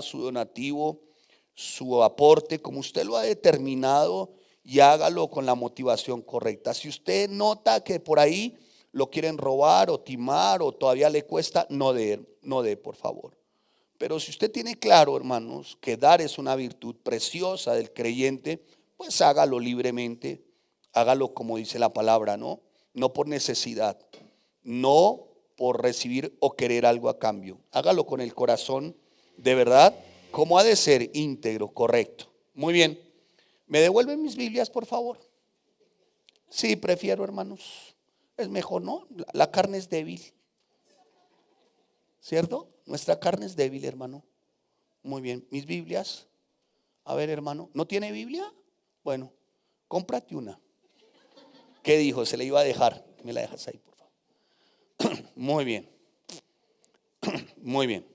su donativo, su aporte, como usted lo ha determinado, y hágalo con la motivación correcta. Si usted nota que por ahí lo quieren robar o timar o todavía le cuesta, no dé, por favor. Pero si usted tiene claro, hermanos, que dar es una virtud preciosa del creyente, pues hágalo libremente, hágalo como dice la palabra, ¿no? No por necesidad, no por recibir o querer algo a cambio. Hágalo con el corazón de verdad, como ha de ser, íntegro, correcto. Muy bien. ¿Me devuelven mis Biblias, por favor? Sí, prefiero, hermanos. Es mejor, ¿no? La carne es débil, ¿cierto? Nuestra carne es débil, hermano. Muy bien. Mis Biblias. A ver, hermano, ¿no tiene Biblia? Bueno, cómprate una. ¿Qué dijo? Se le iba a dejar. Me la dejas ahí, por favor. Muy bien. Muy bien.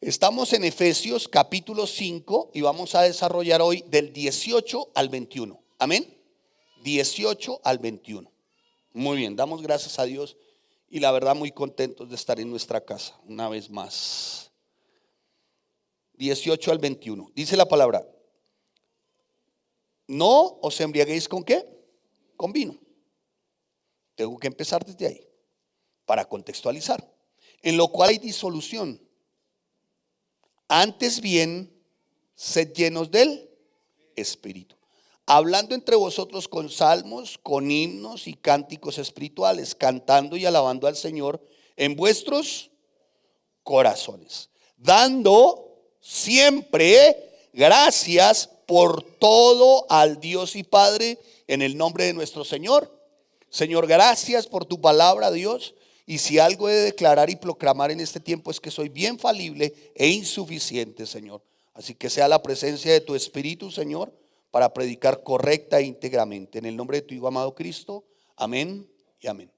Estamos en Efesios capítulo 5 y vamos a desarrollar hoy del 18 al 21. Amén. 18 al 21. Muy bien, damos gracias a Dios y la verdad muy contentos de estar en nuestra casa una vez más. 18 al 21. Dice la palabra: no os embriaguéis ¿con qué? Con vino. Tengo que empezar desde ahí para contextualizar. En lo cual hay disolución. Antes bien, sed llenos del Espíritu, hablando entre vosotros con salmos, con himnos y cánticos espirituales, cantando y alabando al Señor en vuestros corazones, dando siempre gracias por todo al Dios y Padre en el nombre de nuestro Señor. Señor, gracias por tu palabra, Dios. Y si algo he de declarar y proclamar en este tiempo es que soy bien falible e insuficiente, Señor. Así que sea la presencia de tu Espíritu, Señor, para predicar correcta e íntegramente. En el nombre de tu Hijo amado Cristo, amén y amén.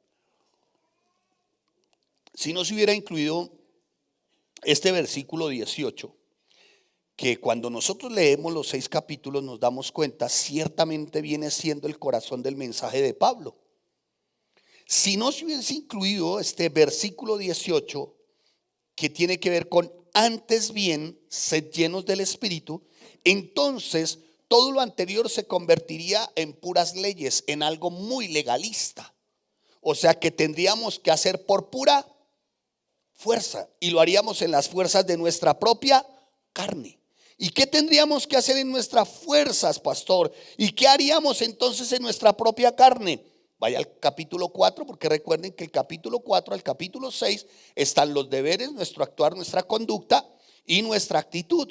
Si no se hubiera incluido este versículo 18, que cuando nosotros leemos los 6 capítulos nos damos cuenta, ciertamente viene siendo el corazón del mensaje de Pablo. Si no se hubiese incluido este versículo 18, que tiene que ver con antes bien, sed llenos del Espíritu, entonces todo lo anterior se convertiría en puras leyes, en algo muy legalista. O sea que tendríamos que hacer por pura fuerza y lo haríamos en las fuerzas de nuestra propia carne. ¿Y qué tendríamos que hacer en nuestras fuerzas, pastor? ¿Y qué haríamos entonces en nuestra propia carne? Vaya al capítulo 4, porque recuerden que el capítulo 4 al capítulo 6 están los deberes, nuestro actuar, nuestra conducta y nuestra actitud.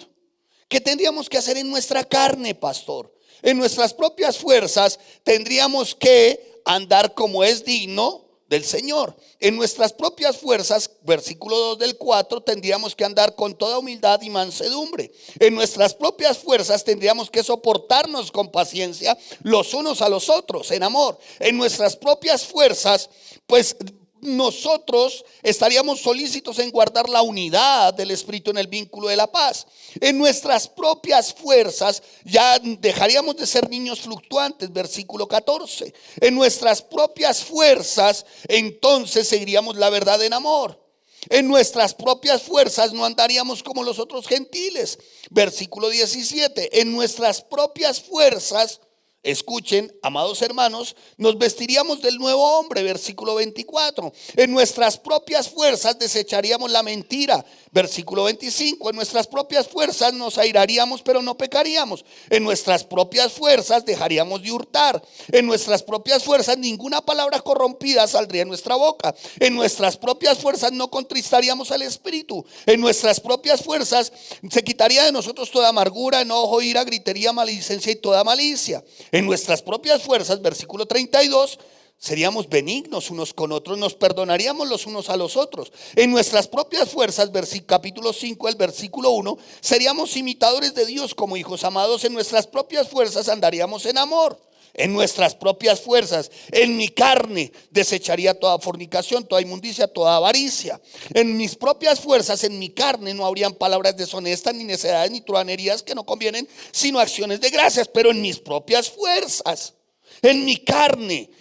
¿Qué tendríamos que hacer en nuestra carne, pastor? En nuestras propias fuerzas tendríamos que andar como es digno del Señor. En nuestras propias fuerzas, versículo 2 del 4, tendríamos que andar con toda humildad y mansedumbre. En nuestras propias fuerzas tendríamos que soportarnos con paciencia los unos a los otros en amor. En nuestras propias fuerzas, pues nosotros estaríamos solícitos en guardar la unidad del Espíritu en el vínculo de la paz. En nuestras propias fuerzas ya dejaríamos de ser niños fluctuantes, versículo 14. En nuestras propias fuerzas entonces seguiríamos la verdad en amor. En nuestras propias fuerzas no andaríamos como los otros gentiles, versículo 17. En nuestras propias fuerzas, escuchen, amados hermanos, nos vestiríamos del nuevo hombre, versículo 24. En nuestras propias fuerzas desecharíamos la mentira, versículo 25. En nuestras propias fuerzas nos airaríamos, pero no pecaríamos. En nuestras propias fuerzas dejaríamos de hurtar. En nuestras propias fuerzas ninguna palabra corrompida saldría de nuestra boca. En nuestras propias fuerzas no contristaríamos al Espíritu. En nuestras propias fuerzas se quitaría de nosotros toda amargura, enojo, ira, gritería, maledicencia y toda malicia. En nuestras propias fuerzas, versículo 32, seríamos benignos unos con otros, nos perdonaríamos los unos a los otros. En nuestras propias fuerzas, capítulo 5, el versículo 1, seríamos imitadores de Dios como hijos amados. En nuestras propias fuerzas andaríamos en amor. En nuestras propias fuerzas, en mi carne, desecharía toda fornicación, toda inmundicia, toda avaricia. En mis propias fuerzas, en mi carne, no habrían palabras deshonestas, ni necedades, ni truhanerías que no convienen, sino acciones de gracias. Pero en mis propias fuerzas, en mi carne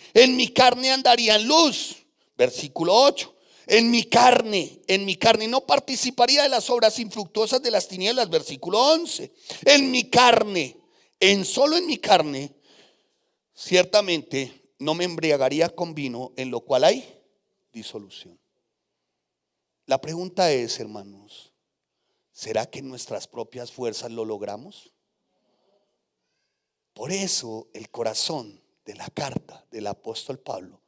andaría en luz. Versículo 8. en mi carne, no participaría de las obras infructuosas de las tinieblas, versículo 11. En mi carne, solo en mi carne, ciertamente no me embriagaría con vino, en lo cual hay disolución. La pregunta es, hermanos, ¿será que en nuestras propias fuerzas lo logramos? Por eso el corazón de la carta del apóstol Pablo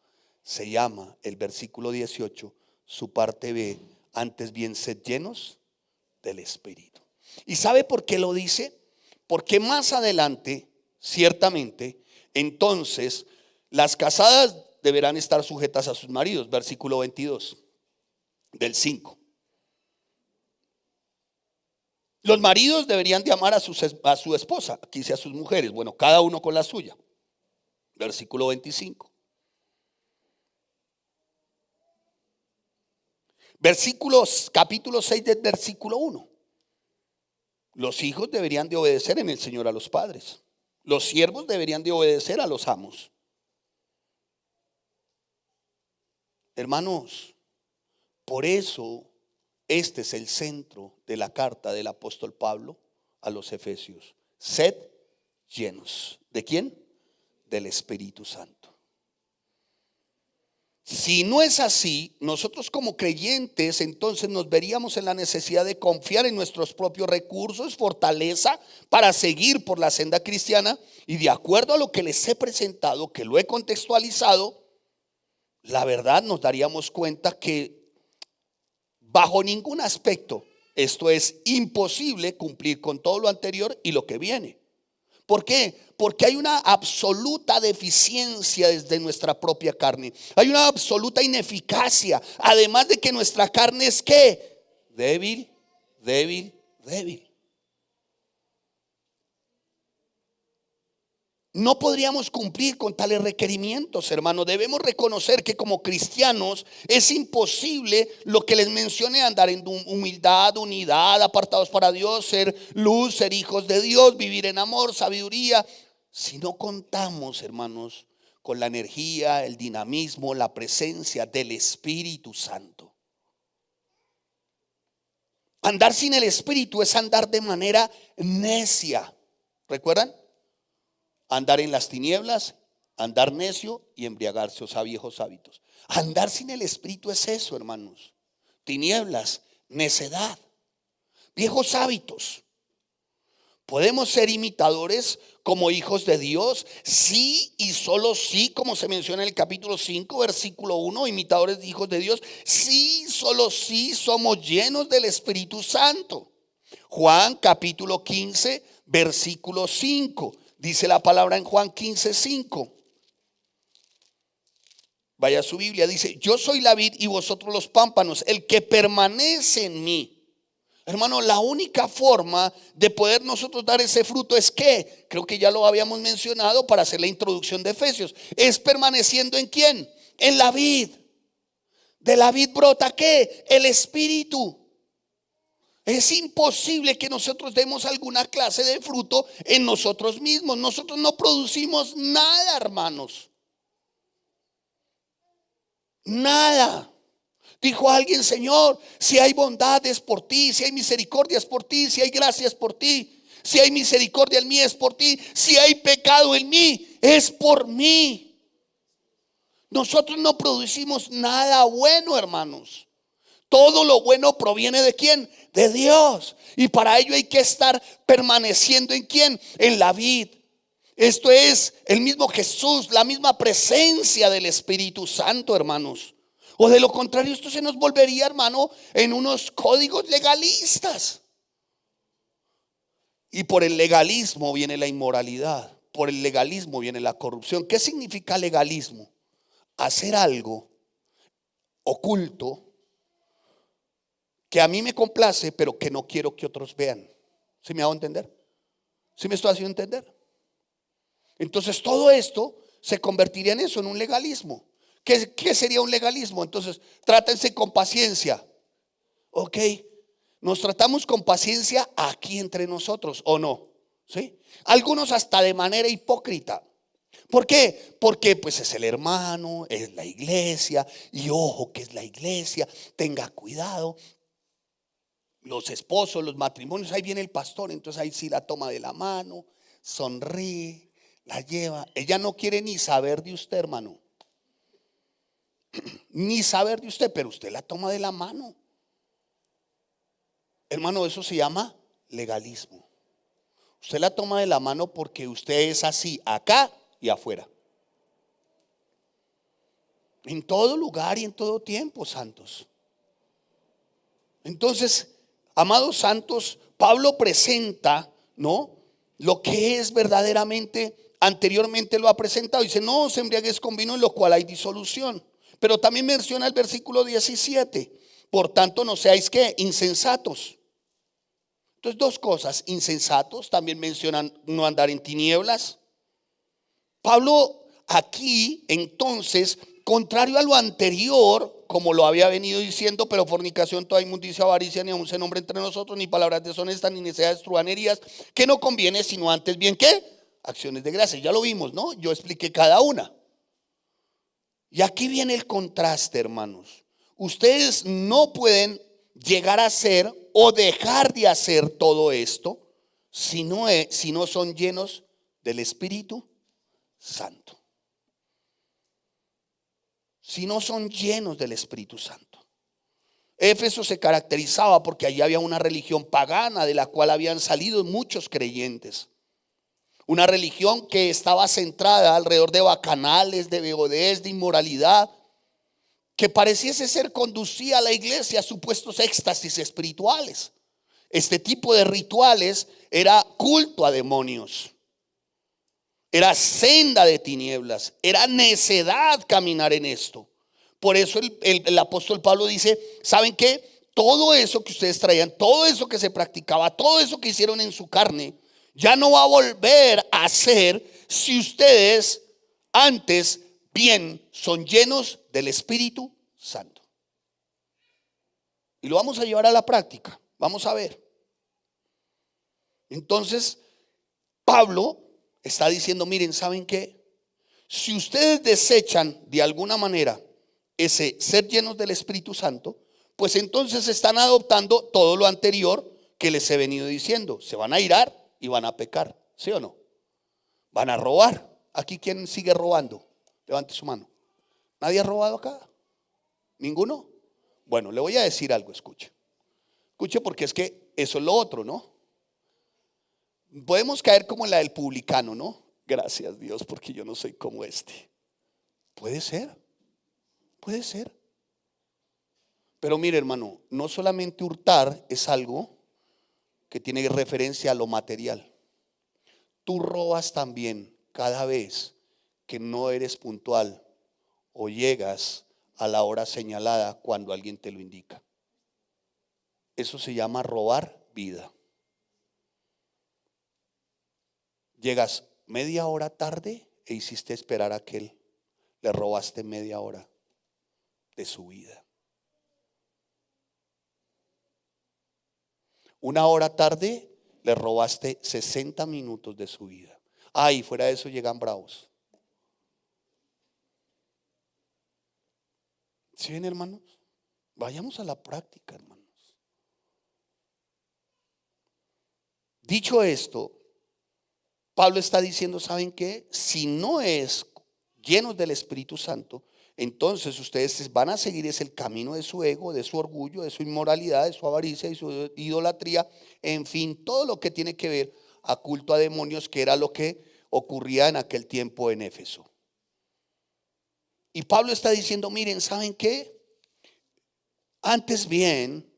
se llama, el versículo 18, su parte B, antes bien sed llenos del Espíritu. ¿Y sabe por qué lo dice? Porque más adelante, ciertamente, entonces las casadas deberán estar sujetas a sus maridos, versículo 22 del 5. Los maridos deberían de amar a su esposa, aquí dice a sus mujeres, bueno, cada uno con la suya, versículo 25. Capítulo 6 del versículo 1. Los hijos deberían de obedecer en el Señor a los padres. Los siervos deberían de obedecer a los amos. Hermanos, por eso este es el centro de la carta del apóstol Pablo a los Efesios. Sed llenos. ¿De quién? Del Espíritu Santo. Si no es así, nosotros como creyentes entonces nos veríamos en la necesidad de confiar en nuestros propios recursos, fortaleza para seguir por la senda cristiana, y de acuerdo a lo que les he presentado, que lo he contextualizado, la verdad nos daríamos cuenta que bajo ningún aspecto esto es imposible cumplir con todo lo anterior y lo que viene. ¿Por qué? Porque hay una absoluta deficiencia desde nuestra propia carne. Hay una absoluta ineficacia. Además de que nuestra carne es ¿qué? Débil, débil, débil. No podríamos cumplir con tales requerimientos, hermano. Debemos reconocer que como cristianos es imposible lo que les mencioné: andar en humildad, unidad, apartados para Dios, ser luz, ser hijos de Dios, vivir en amor, sabiduría, si no contamos, hermanos, con la energía, el dinamismo, la presencia del Espíritu Santo. Andar sin el Espíritu es andar de manera necia. ¿Recuerdan? Andar en las tinieblas, andar necio y embriagarse, o sea, viejos hábitos. Andar sin el Espíritu es eso, hermanos. Tinieblas, necedad, viejos hábitos. Podemos ser imitadores como hijos de Dios, sí y solo sí, como se menciona en el capítulo 5, versículo 1, imitadores de hijos de Dios, sí, solo sí somos llenos del Espíritu Santo. Juan capítulo 15, versículo 5. Dice la palabra en Juan 15:5. Vaya a su Biblia, dice: yo soy la vid y vosotros los pámpanos, el que permanece en mí. Hermano, la única forma de poder nosotros dar ese fruto es que, creo que ya lo habíamos mencionado para hacer la introducción de Efesios, es permaneciendo ¿en quién? En la vid. De la vid brota ¿qué? El Espíritu. Es imposible que nosotros demos alguna clase de fruto en nosotros mismos. Nosotros no producimos nada, hermanos. Nada. Dijo alguien: Señor, si hay bondad es por ti, si hay misericordia es por ti, si hay gracia es por ti, si hay misericordia en mí es por ti, si hay pecado en mí es por mí. Nosotros no producimos nada bueno, hermanos. Todo lo bueno proviene ¿de quién? De Dios. Y para ello hay que estar permaneciendo ¿en quién? En la vid. Esto es el mismo Jesús, la misma presencia del Espíritu Santo, hermanos. O de lo contrario, esto se nos volvería, hermano, en unos códigos legalistas. Y por el legalismo viene la inmoralidad. Por el legalismo viene la corrupción. ¿Qué significa legalismo? Hacer algo oculto que a mí me complace, pero que no quiero que otros vean. ¿Sí me hago entender? ¿Sí me estoy haciendo entender? Entonces todo esto se convertiría en eso, en un legalismo. ¿Qué sería un legalismo? Entonces, trátense con paciencia. Ok, nos tratamos con paciencia aquí entre nosotros, ¿o no? ¿Sí? Algunos hasta de manera hipócrita. ¿Por qué? Porque pues es el hermano, es la iglesia, y ojo que es la iglesia, tenga cuidado. Los esposos, los matrimonios, ahí viene el pastor, entonces ahí sí la toma de la mano, sonríe, la lleva. Ella no quiere ni saber de usted, hermano, ni saber de usted, pero usted la toma de la mano. Hermano, eso se llama legalismo. Usted la toma de la mano porque usted es así acá y afuera. En todo lugar y en todo tiempo, santos. Entonces, amados santos, Pablo presenta, ¿no?, lo que es verdaderamente, anteriormente lo ha presentado. Dice, no os embriaguéis con vino en lo cual hay disolución. Pero también menciona el versículo 17. Por tanto, no seáis ¿qué? Insensatos. Entonces, dos cosas, insensatos, también mencionan no andar en tinieblas. Pablo aquí, entonces, contrario a lo anterior, como lo había venido diciendo, pero fornicación, toda inmundicia, avaricia, ni aun se nombre entre nosotros, ni palabras deshonestas, ni necesidades truhanerías, que no conviene, sino antes bien, ¿qué? Acciones de gracia. Ya lo vimos, ¿no? Yo expliqué cada una. Y aquí viene el contraste, hermanos. Ustedes no pueden llegar a hacer o dejar de hacer todo esto si no son llenos del Espíritu Santo. Si no son llenos del Espíritu Santo. Éfeso se caracterizaba porque allí había una religión pagana de la cual habían salido muchos creyentes. Una religión que estaba centrada alrededor de bacanales, de beodez, de inmoralidad, que pareciese ser conducía a la iglesia a supuestos éxtasis espirituales. Este tipo de rituales era culto a demonios, era senda de tinieblas, era necedad caminar en esto. Por eso el apóstol Pablo dice, ¿saben qué? Todo eso que ustedes traían, todo eso que se practicaba, todo eso que hicieron en su carne, ya no va a volver a hacer si ustedes antes bien son llenos del Espíritu Santo. Y lo vamos a llevar a la práctica. Vamos a ver. Entonces, Pablo está diciendo, miren, ¿saben qué? Si ustedes desechan de alguna manera ese ser llenos del Espíritu Santo, pues entonces están adoptando todo lo anterior que les he venido diciendo. Se van a irar y van a pecar, ¿sí o no? Van a robar. Aquí, ¿quién sigue robando? Levante su mano. ¿Nadie ha robado acá? ¿Ninguno? Bueno, le voy a decir algo, escuche. Escuche porque es que eso es lo otro, ¿no? Podemos caer como en la del publicano, ¿no? Gracias Dios porque yo no soy como este. Puede ser, puede ser. Pero mire, hermano, no solamente hurtar es algo que tiene referencia a lo material. Tú robas también cada vez que no eres puntual o llegas a la hora señalada cuando alguien te lo indica. Eso se llama robar vida. Llegas media hora tarde e hiciste esperar a aquel. Le robaste media hora de su vida. Una hora tarde le robaste 60 minutos de su vida. Y fuera de eso llegan bravos. ¿Sí ven, hermanos? Vayamos a la práctica, hermanos. Dicho esto, Pablo está diciendo, ¿saben qué? Si no es llenos del Espíritu Santo, entonces ustedes van a seguir es el camino de su ego, de su orgullo, de su inmoralidad, de su avaricia y su idolatría, en fin, todo lo que tiene que ver a culto a demonios, que era lo que ocurría en aquel tiempo en Éfeso. Y Pablo está diciendo, miren, ¿saben qué? Antes bien,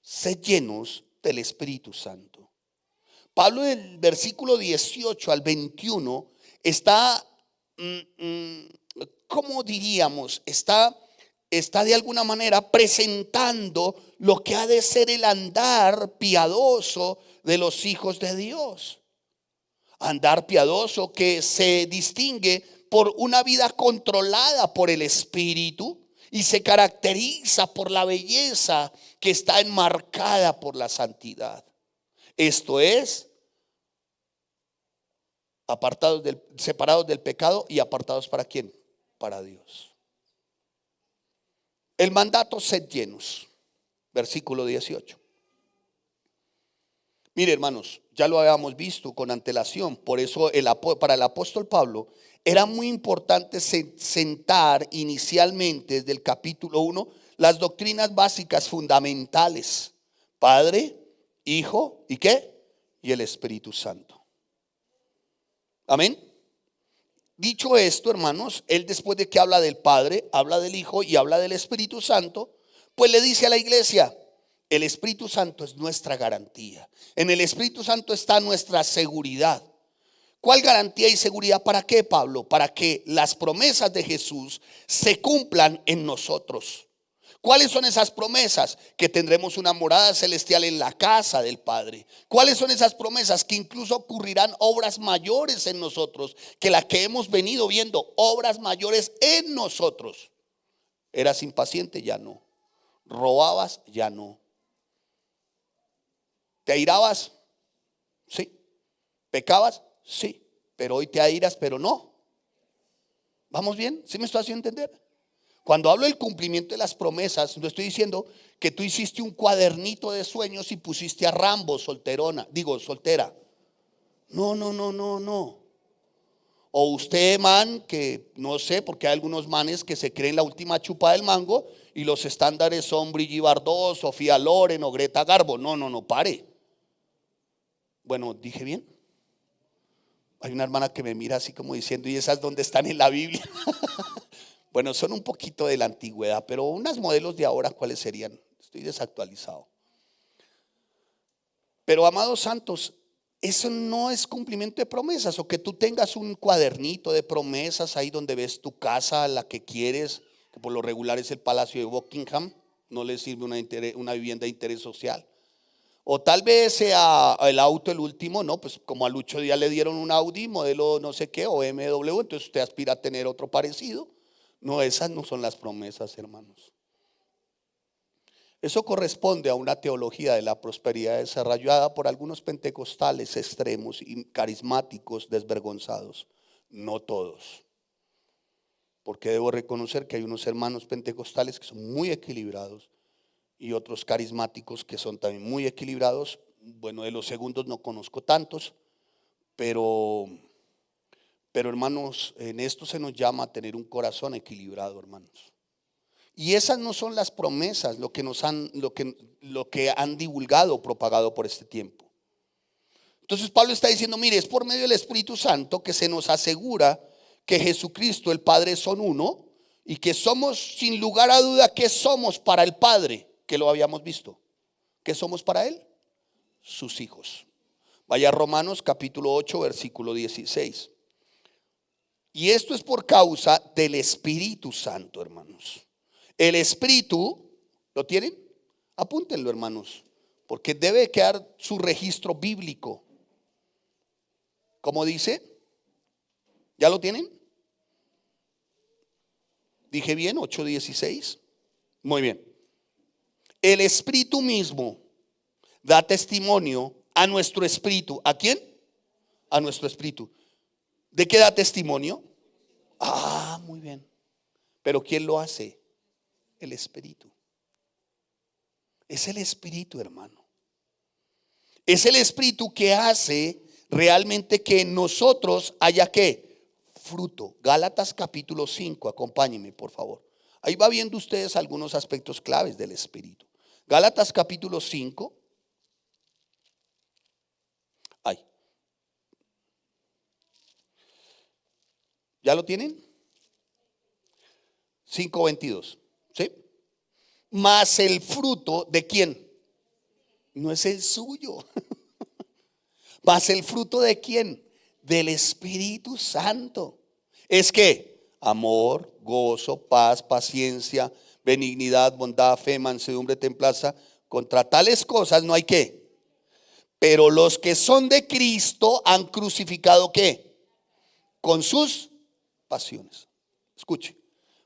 sed llenos del Espíritu Santo. Pablo del versículo 18 al 21 está, ¿cómo diríamos? Está de alguna manera presentando lo que ha de ser el andar piadoso de los hijos de Dios. Andar piadoso que se distingue por una vida controlada por el Espíritu y se caracteriza por la belleza que está enmarcada por la santidad. Esto es separados del pecado y apartados ¿para quién? Para Dios. El mandato: sed llenos, versículo 18. Mire, hermanos, ya lo habíamos visto con antelación. Por eso para el apóstol Pablo era muy importante sentar inicialmente desde el capítulo 1 las doctrinas básicas fundamentales: Padre, Hijo y ¿qué? Y el Espíritu Santo. Amén. Dicho esto, hermanos, él, después de que habla del Padre, habla del Hijo y habla del Espíritu Santo, pues le dice a la iglesia: el Espíritu Santo es nuestra garantía. En el Espíritu Santo está nuestra seguridad. ¿Cuál garantía y seguridad? ¿Para qué, Pablo? Para que las promesas de Jesús se cumplan en nosotros. ¿Cuáles son esas promesas? Que tendremos una morada celestial en la casa del Padre. ¿Cuáles son esas promesas? Que incluso ocurrirán obras mayores en nosotros que las que hemos venido viendo. Obras mayores en nosotros. Eras impaciente, ya no. Robabas, ya no. ¿Te airabas? Sí. ¿Pecabas? Sí. Pero hoy te airas, pero no. ¿Vamos bien? ¿Sí me estoy haciendo entender? Cuando hablo del cumplimiento de las promesas, no estoy diciendo que tú hiciste un cuadernito de sueños y pusiste a Rambo soltera. No. O usted, man, que no sé, porque hay algunos manes que se creen la última chupa del mango y los estándares son Brigitte Bardot, Sofía Loren o Greta Garbo. No, pare. Bueno, ¿dije bien? Hay una hermana que me mira así como diciendo: ¿y esas dónde están en la Biblia? Bueno, son un poquito de la antigüedad, pero unas modelos de ahora, ¿cuáles serían? Estoy desactualizado. Pero, amados santos, eso no es cumplimiento de promesas. O que tú tengas un cuadernito de promesas ahí donde ves tu casa, la que quieres, que por lo regular es el Palacio de Buckingham. No le sirve una vivienda de interés social. O tal vez sea el auto el último, no, pues como a Lucho Díaz le dieron un Audi modelo no sé qué o BMW, entonces usted aspira a tener otro parecido. No, esas no son las promesas, hermanos. Eso corresponde a una teología de la prosperidad desarrollada por algunos pentecostales extremos y carismáticos desvergonzados. No todos. Porque debo reconocer que hay unos hermanos pentecostales que son muy equilibrados y otros carismáticos que son también muy equilibrados. Bueno, de los segundos no conozco tantos, pero hermanos, en esto se nos llama a tener un corazón equilibrado, hermanos. Y esas no son las promesas, lo que han divulgado o propagado por este tiempo. Entonces Pablo está diciendo: mire, es por medio del Espíritu Santo que se nos asegura que Jesucristo, el Padre, son uno, y que somos, sin lugar a duda, que somos para el Padre, que lo habíamos visto. ¿Qué somos para Él? Sus hijos. Vaya a Romanos capítulo 8, versículo 16. Y esto es por causa del Espíritu Santo, hermanos. El Espíritu, ¿lo tienen? Apúntenlo, hermanos, porque debe quedar su registro bíblico. ¿Cómo dice? ¿Ya lo tienen? ¿Dije bien? 8:16. Muy bien. El Espíritu mismo da testimonio a nuestro espíritu. ¿A quién? A nuestro espíritu. ¿De qué da testimonio? Muy bien. ¿Pero quién lo hace? El Espíritu. Es el Espíritu, hermano. Es el Espíritu que hace realmente que en nosotros haya ¿qué? Fruto. Gálatas capítulo 5, acompáñenme por favor. Ahí va viendo ustedes algunos aspectos claves del Espíritu. Gálatas capítulo 5. ¿Ya lo tienen? 5:22. ¿Sí? Mas el fruto ¿de quién? No es el suyo. Mas el fruto ¿de quién? Del Espíritu Santo. Es que amor, gozo, paz, paciencia, benignidad, bondad, fe, mansedumbre, templanza. Contra tales cosas no hay qué. Pero los que son de Cristo han crucificado ¿qué? Con sus pasiones. Escuche,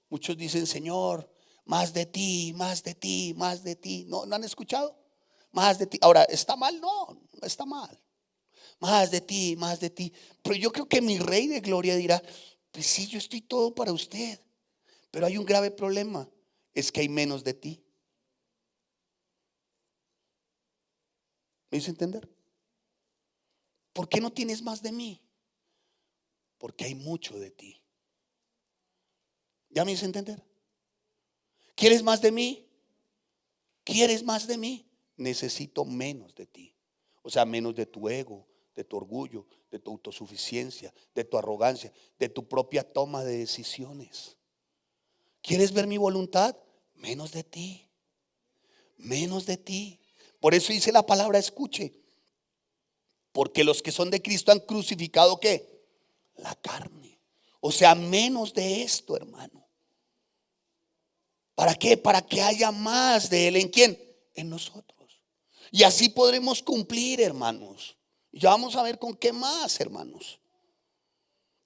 muchos dicen: Señor, más de ti, más de ti, más de ti. ¿No han escuchado? Más de ti. Ahora, ¿está mal? No está mal. más de ti, más de ti. Pero yo creo que mi Rey de Gloria dirá, pues sí, yo estoy todo para usted, pero hay un grave problema, es que hay menos de ti. ¿Me hizo entender? ¿Por qué no tienes más de mí? Porque hay mucho de ti. ¿Ya me hizo entender? ¿Quieres más de mí? ¿Quieres más de mí? Necesito menos de ti. O sea, menos de tu ego, de tu orgullo, de tu autosuficiencia, de tu arrogancia, de tu propia toma de decisiones. ¿Quieres ver mi voluntad? Menos de ti. Menos de ti. Por eso dice la palabra, escuche. Porque los que son de Cristo han crucificado ¿qué? La carne. O sea, menos de esto, hermano. ¿Para qué? Para que haya más de Él. ¿En quién? En nosotros. Y así podremos cumplir, hermanos. Ya vamos a ver con qué más, hermanos.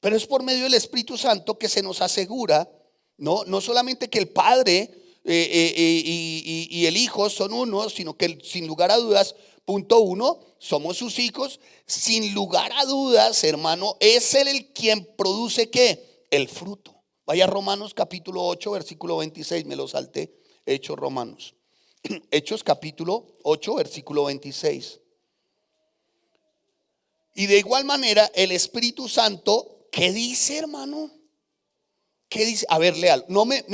Pero es por medio del Espíritu Santo que se nos asegura, no solamente que el Padre y el Hijo son uno, sino que sin lugar a dudas, punto uno, somos sus hijos. Sin lugar a dudas, hermano, es Él el quien produce ¿qué? El fruto. Vaya a Romanos capítulo 8, versículo 26, me lo salté. Hechos Romanos. Hechos capítulo 8, versículo 26. Y de igual manera el Espíritu Santo, ¿qué dice, hermano? ¿Qué dice? A ver, léalo. No me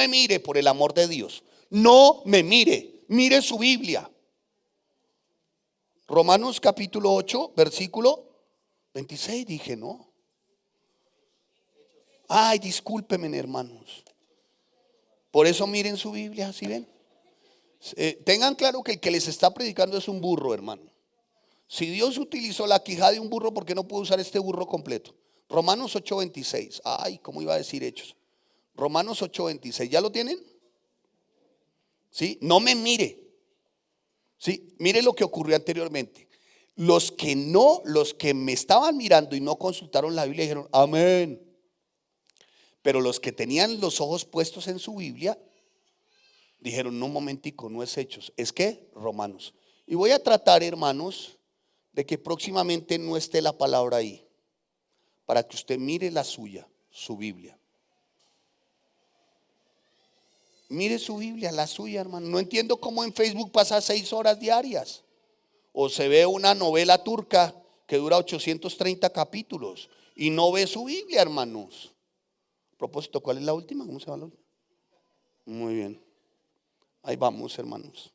mire por el amor de Dios. No me mire su Biblia. Romanos capítulo 8, versículo 26, dije, ¿no? Ay, discúlpenme, hermanos. Por eso miren su Biblia, ¿sí ven? Tengan claro que el que les está predicando es un burro, hermano. Si Dios utilizó la quijada de un burro, ¿por qué no puede usar este burro completo? Romanos 8:26. Ay, ¿cómo iba a decir Hechos? Romanos 8:26. ¿Ya lo tienen? ¿Sí? No me mire. ¿Sí? Mire lo que ocurrió anteriormente. Los que me estaban mirando y no consultaron la Biblia dijeron, amén. Pero los que tenían los ojos puestos en su Biblia dijeron, no, un momentico, no es Hechos, es que Romanos. Y voy a tratar, hermanos, de que próximamente no esté la palabra ahí, para que usted mire la suya, su Biblia. Mire su Biblia, la suya, hermano. No entiendo cómo en Facebook pasa 6 horas diarias. O se ve una novela turca que dura 830 capítulos y no ve su Biblia, hermanos. A propósito, ¿cuál es la última? ¿Cómo se llama la última? Muy bien. Ahí vamos, hermanos.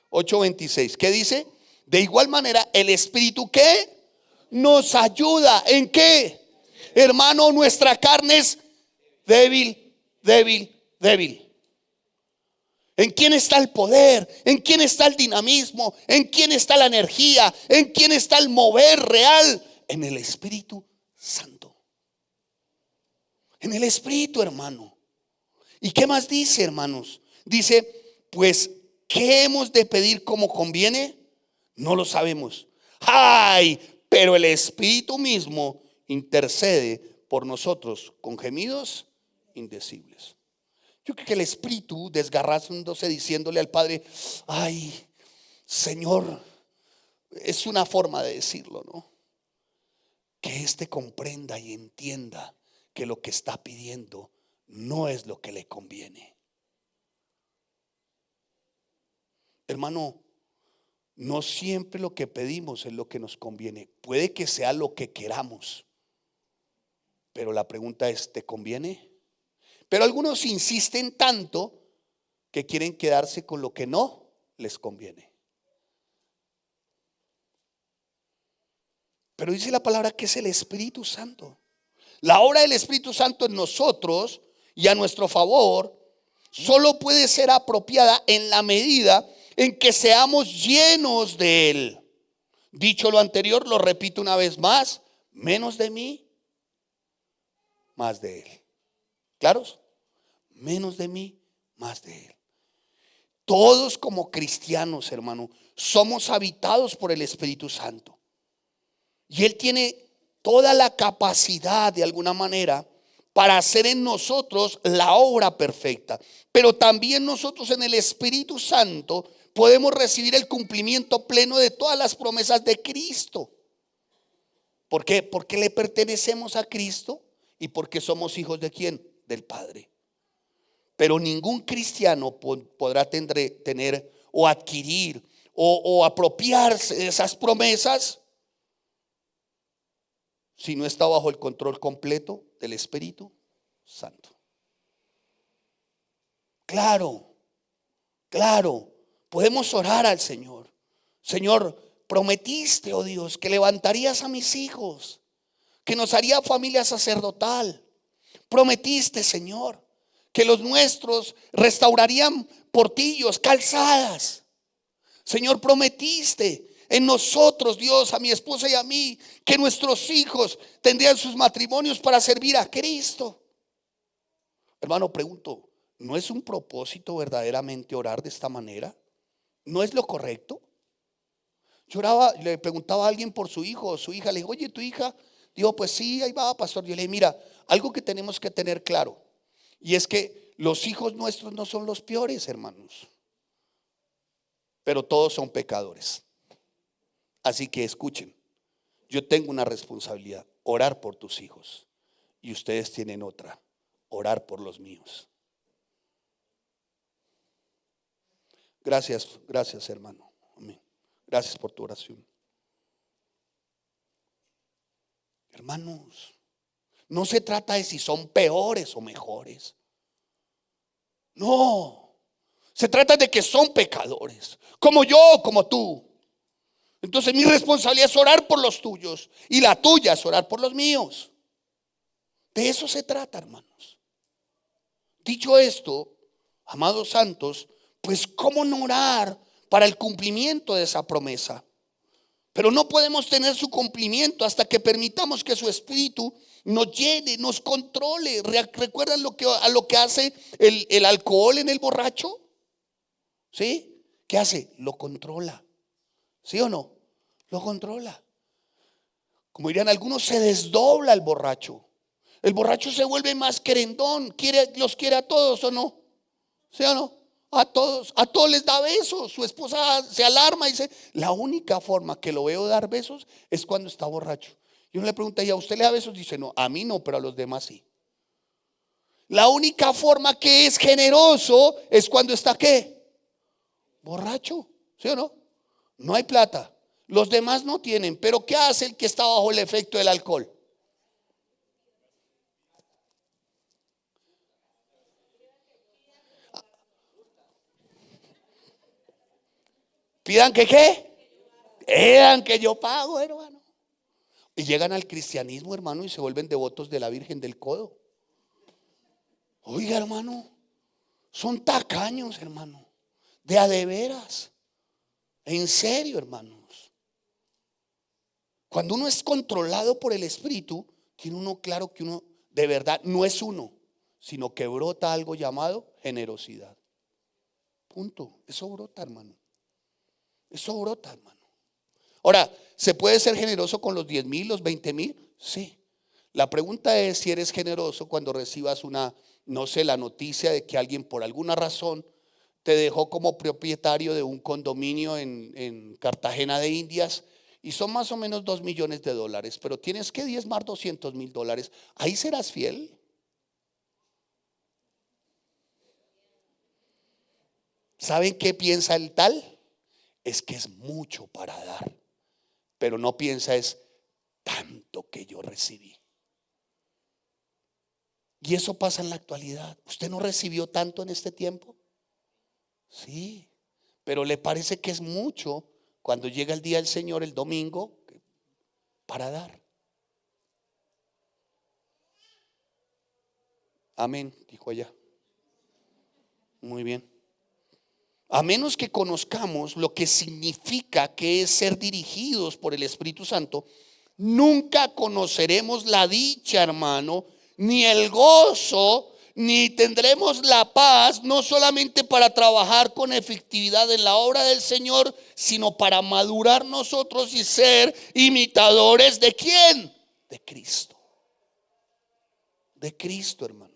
8:26. ¿Qué dice? De igual manera, el Espíritu ¿qué? Nos ayuda. ¿En qué? Hermano, nuestra carne es débil, débil, débil. ¿En quién está el poder? ¿En quién está el dinamismo? ¿En quién está la energía? ¿En quién está el mover real? En el Espíritu Santo. En el Espíritu, hermano. ¿Y qué más dice, hermanos? Dice, pues, ¿qué hemos de pedir como conviene? No lo sabemos. ¡Ay! Pero el Espíritu mismo intercede por nosotros con gemidos indecibles. Yo creo que el Espíritu, desgarrándose, diciéndole al Padre, ay, Señor, es una forma de decirlo, ¿no? Que éste comprenda y entienda que lo que está pidiendo no es lo que le conviene. Hermano, no siempre lo que pedimos es lo que nos conviene. Puede que sea lo que queramos, pero la pregunta es, ¿te conviene? Pero algunos insisten tanto que quieren quedarse con lo que no les conviene. Pero dice la palabra que es el Espíritu Santo. La obra del Espíritu Santo en nosotros y a nuestro favor solo puede ser apropiada en la medida en que seamos llenos de Él. Dicho lo anterior, lo repito una vez más, menos de mí, más de Él. ¿Claros? Menos de mí, más de Él. Todos como cristianos, hermano, somos habitados por el Espíritu Santo. Y Él tiene toda la capacidad de alguna manera para hacer en nosotros la obra perfecta. Pero también nosotros en el Espíritu Santo podemos recibir el cumplimiento pleno de todas las promesas de Cristo. ¿Por qué? Porque le pertenecemos a Cristo y porque somos hijos de ¿quién? Del Padre. Pero ningún cristiano podrá tener o adquirir o apropiarse de esas promesas si no está bajo el control completo del Espíritu Santo. Claro, claro, podemos orar al Señor. Señor, prometiste, oh Dios, que levantarías a mis hijos, que nos haría familia sacerdotal. Prometiste, Señor, que los nuestros restaurarían portillos, calzadas. Señor, prometiste en nosotros, Dios, a mi esposa y a mí, que nuestros hijos tendrían sus matrimonios para servir a Cristo. Hermano, pregunto, ¿no es un propósito verdaderamente orar de esta manera? ¿No es lo correcto? Yo oraba, le preguntaba a alguien por su hijo o su hija, le digo, oye, ¿tu hija? Digo, pues sí, ahí va, pastor. Yo le dije, mira, algo que tenemos que tener claro, y es que los hijos nuestros no son los peores, hermanos, pero todos son pecadores. Así que escuchen, yo tengo una responsabilidad, orar por tus hijos, y ustedes tienen otra, orar por los míos. Gracias, gracias, hermano. Amén. Gracias por tu oración. Hermanos, no se trata de si son peores o mejores. No, se trata de que son pecadores, como yo, como tú. Entonces mi responsabilidad es orar por los tuyos y la tuya es orar por los míos. De eso se trata, hermanos. Dicho esto, amados santos, pues cómo no orar para el cumplimiento de esa promesa. Pero no podemos tener su cumplimiento hasta que permitamos que su espíritu nos llene, nos controle. ¿Recuerdan a lo que hace el alcohol en el borracho? ¿Sí? ¿Qué hace? Lo controla. ¿Sí o no? Lo controla. Como dirían algunos, se desdobla el borracho. El borracho se vuelve más querendón. Los quiere a todos, ¿o no? ¿Sí o no? A todos les da besos. Su esposa se alarma y dice, la única forma que lo veo dar besos es cuando está borracho. Y uno le pregunta, ¿y a usted le da besos? Dice, no, a mí no, pero a los demás sí. La única forma que es generoso es cuando está ¿qué? Borracho. ¿Sí o no? No hay plata. Los demás no tienen. Pero ¿qué hace el que está bajo el efecto del alcohol? Pidan que ¿qué? Pidan que yo pago, hermano. Y llegan al cristianismo, hermano, y se vuelven devotos de la Virgen del Codo. Oiga, hermano, son tacaños, hermano, de a de veras. En serio, hermanos. Cuando uno es controlado por el Espíritu, tiene uno claro que uno de verdad no es uno, sino que brota algo llamado generosidad. Punto. Eso brota, hermano. Eso brota, hermano. Ahora, ¿se puede ser generoso con los 10,000, los 20,000? Sí. La pregunta es si eres generoso cuando recibas no sé, la noticia de que alguien por alguna razón te dejó como propietario de un condominio en Cartagena de Indias y son más o menos 2 millones de dólares, pero tienes que diezmar 200,000 dólares. ¿Ahí serás fiel? ¿Saben qué piensa el tal? Es que es mucho para dar, pero no piensa es tanto que yo recibí. Y eso pasa en la actualidad. ¿Usted no recibió tanto en este tiempo? Sí, pero le parece que es mucho cuando llega el día del Señor, el domingo, para dar. Amén, dijo allá. Muy bien. A menos que conozcamos lo que significa que es ser dirigidos por el Espíritu Santo, nunca conoceremos la dicha, hermano, ni el gozo, ni tendremos la paz, no solamente para trabajar con efectividad en la obra del Señor, sino para madurar nosotros y ser imitadores ¿de quién? De Cristo. De Cristo, hermanos.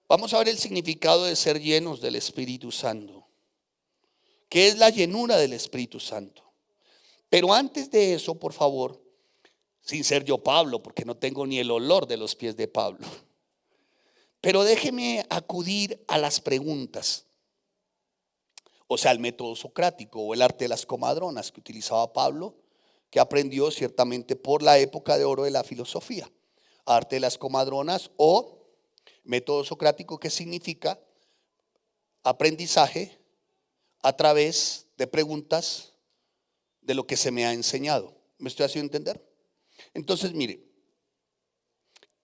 Vamos a ver el significado de ser llenos del Espíritu Santo. ¿Qué es la llenura del Espíritu Santo? Pero antes de eso, por favor, sin ser yo Pablo, porque no tengo ni el olor de los pies de Pablo, pero déjeme acudir a las preguntas. O sea, el método socrático o el arte de las comadronas que utilizaba Pablo, que aprendió ciertamente por la época de oro de la filosofía. Arte de las comadronas o método socrático, que significa aprendizaje a través de preguntas de lo que se me ha enseñado. ¿Me estoy haciendo entender? Entonces, mire,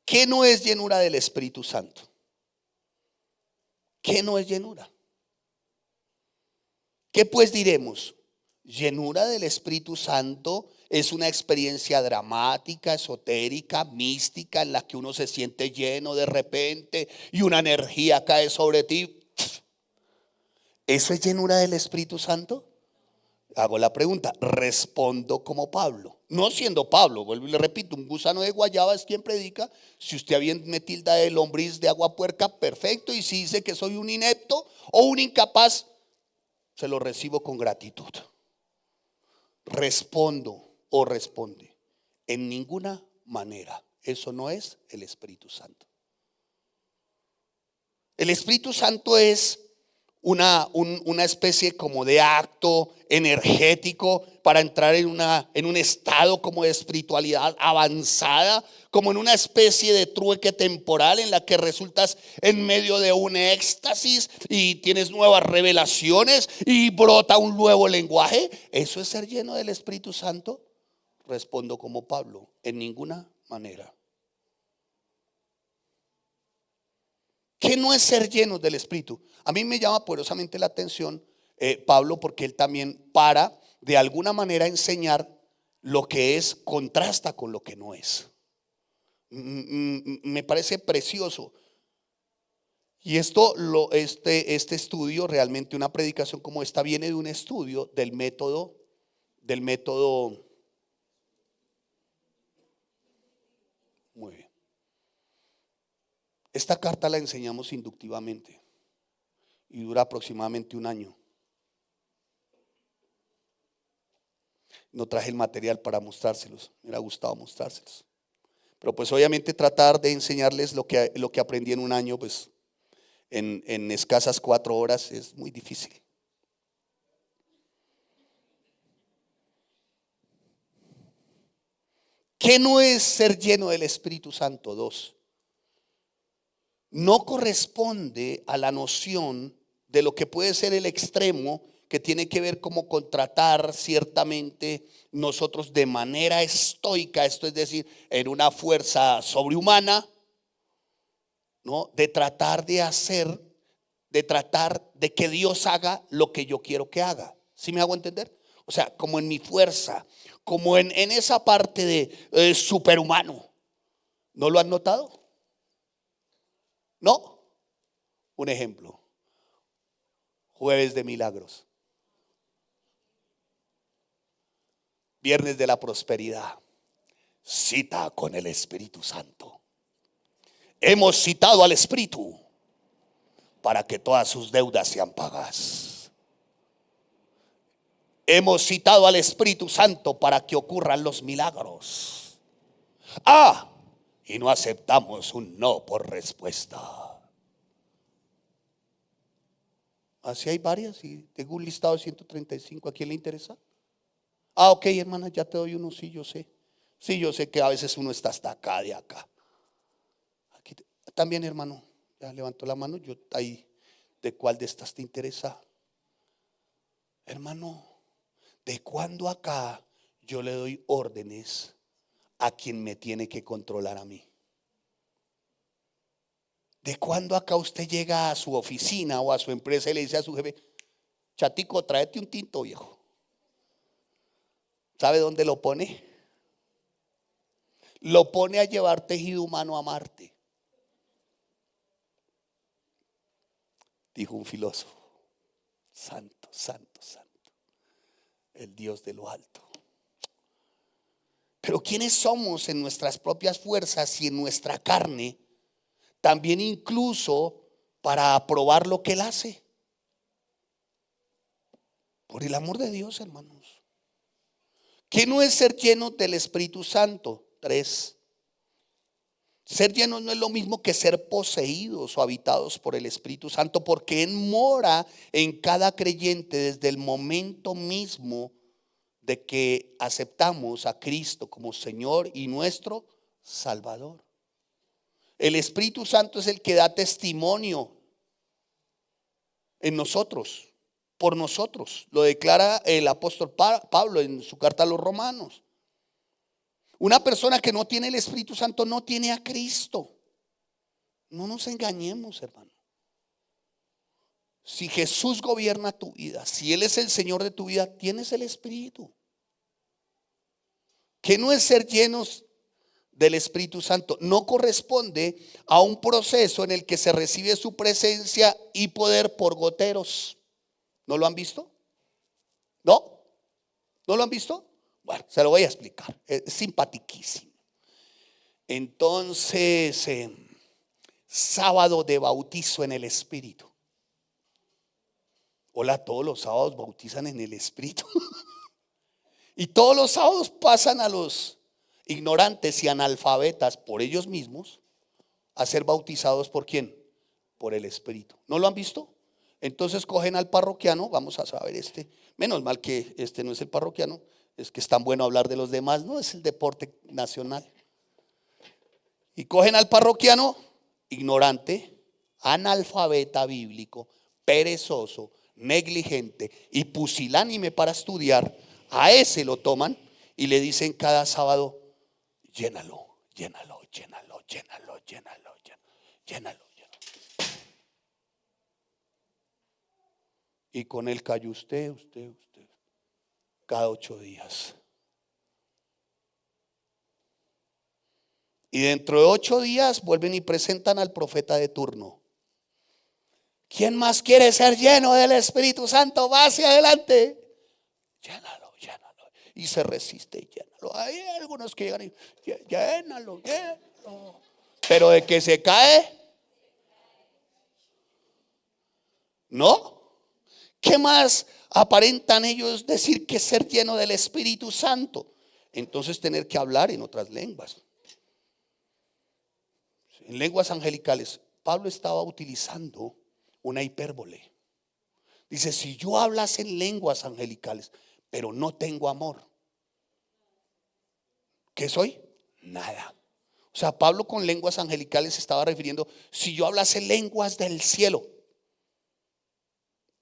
¿qué no es llenura del Espíritu Santo? ¿Qué no es llenura? ¿Qué pues diremos? Llenura del Espíritu Santo es una experiencia dramática, esotérica, mística, en la que uno se siente lleno de repente y una energía cae sobre ti. ¿Eso es llenura del Espíritu Santo? Hago la pregunta, respondo como Pablo. No siendo Pablo, vuelvo y le repito, un gusano de guayaba es quien predica. Si usted bien me tilda de lombriz de agua puerca, perfecto. Y si dice que soy un inepto o un incapaz, se lo recibo con gratitud. Respondo o responde. En ninguna manera. Eso no es el Espíritu Santo. El Espíritu Santo es una especie como de acto energético para entrar en un estado como de espiritualidad avanzada, como en una especie de trueque temporal en la que resultas en medio de un éxtasis y tienes nuevas revelaciones y brota un nuevo lenguaje. ¿Eso es ser lleno del Espíritu Santo? Respondo como Pablo, en ninguna manera. ¿Qué no es ser llenos del Espíritu? A mí me llama poderosamente la atención Pablo, porque él también para de alguna manera enseñar lo que es, contrasta con lo que no es. Me parece precioso. Y este estudio, realmente una predicación como esta viene de un estudio del método. Muy bien. Esta carta la enseñamos inductivamente y dura aproximadamente un año. No traje el material para mostrárselos, me hubiera gustado mostrárselos. Pero pues obviamente tratar de enseñarles lo que aprendí en un año, pues en escasas 4 horas es muy difícil. ¿Qué no es ser lleno del Espíritu Santo? 2. No corresponde a la noción de lo que puede ser el extremo, que tiene que ver como con tratar ciertamente nosotros de manera estoica, esto es decir, en una fuerza sobrehumana, ¿no? De tratar de que Dios haga lo que yo quiero que haga. ¿Sí me hago entender? O sea, como en mi fuerza, como en esa parte de superhumano. ¿No lo han notado? ¿No? Un ejemplo. Jueves de milagros. Viernes de la prosperidad. Cita con el Espíritu Santo. Hemos citado al Espíritu para que todas sus deudas sean pagadas. Hemos citado al Espíritu Santo para que ocurran los milagros. Y no aceptamos un no por respuesta. Así hay varias y tengo un listado de 135. ¿A quién le interesa? Ok, hermana, ya te doy uno. Sí, yo sé. Sí, yo sé que a veces uno está hasta acá, de acá. Aquí también, hermano, ya levantó la mano. Yo ahí, ¿de cuál de estas te interesa? Hermano, ¿de cuándo acá yo le doy órdenes a quien me tiene que controlar a mí? ¿De cuándo acá usted llega a su oficina o a su empresa y le dice a su jefe: Chatico, tráete un tinto, viejo? ¿Sabe dónde lo pone? Lo pone a llevar tejido humano a Marte, dijo un filósofo. Santo, santo, santo, el Dios de lo alto. Pero ¿quiénes somos en nuestras propias fuerzas y en nuestra carne? También incluso para aprobar lo que Él hace. Por el amor de Dios, hermanos. ¿Qué no es ser lleno del Espíritu Santo? 3. Ser llenos no es lo mismo que ser poseídos o habitados por el Espíritu Santo, porque Él mora en cada creyente desde el momento mismo de que aceptamos a Cristo como Señor y nuestro Salvador. El Espíritu Santo es el que da testimonio en nosotros, por nosotros. Lo declara el apóstol Pablo en su carta a los Romanos. Una persona que no tiene el Espíritu Santo no tiene a Cristo. No nos engañemos, hermano. Si Jesús gobierna tu vida, si Él es el Señor de tu vida, tienes el Espíritu. Que no es ser llenos del Espíritu Santo, no corresponde a un proceso en el que se recibe su presencia y poder por goteros. ¿No lo han visto? ¿No? ¿No lo han visto? Bueno, se lo voy a explicar. Es simpatiquísimo. Entonces, sábado de bautizo en el Espíritu. Hola, todos los sábados bautizan en el Espíritu. Y todos los sábados pasan a los ignorantes y analfabetas por ellos mismos a ser bautizados ¿por quién? Por el Espíritu. ¿No lo han visto? Entonces cogen al parroquiano, vamos a saber menos mal que no es el parroquiano, es que es tan bueno hablar de los demás, no es el deporte nacional. Y cogen al parroquiano, ignorante, analfabeta bíblico, perezoso, negligente y pusilánime para estudiar, a ese lo toman y le dicen cada sábado: llénalo, llénalo, llénalo, llénalo, llénalo, llénalo. Y con él cayó usted, cada 8 días. Y dentro de 8 días vuelven y presentan al profeta de turno. ¿Quién más quiere ser lleno del Espíritu Santo? Va hacia adelante. Llénalo, llénalo. Y se resiste, llénalo. Hay algunos que llegan y llénalo, llénalo. Pero de que se cae, ¿no? ¿Qué más aparentan ellos decir que ser lleno del Espíritu Santo? Entonces tener que hablar en otras lenguas. En lenguas angelicales, Pablo estaba utilizando una hipérbole. Dice: si yo hablase en lenguas angelicales, pero no tengo amor, ¿qué soy? Nada. O sea, Pablo con lenguas angelicales se estaba refiriendo: si yo hablase lenguas del cielo,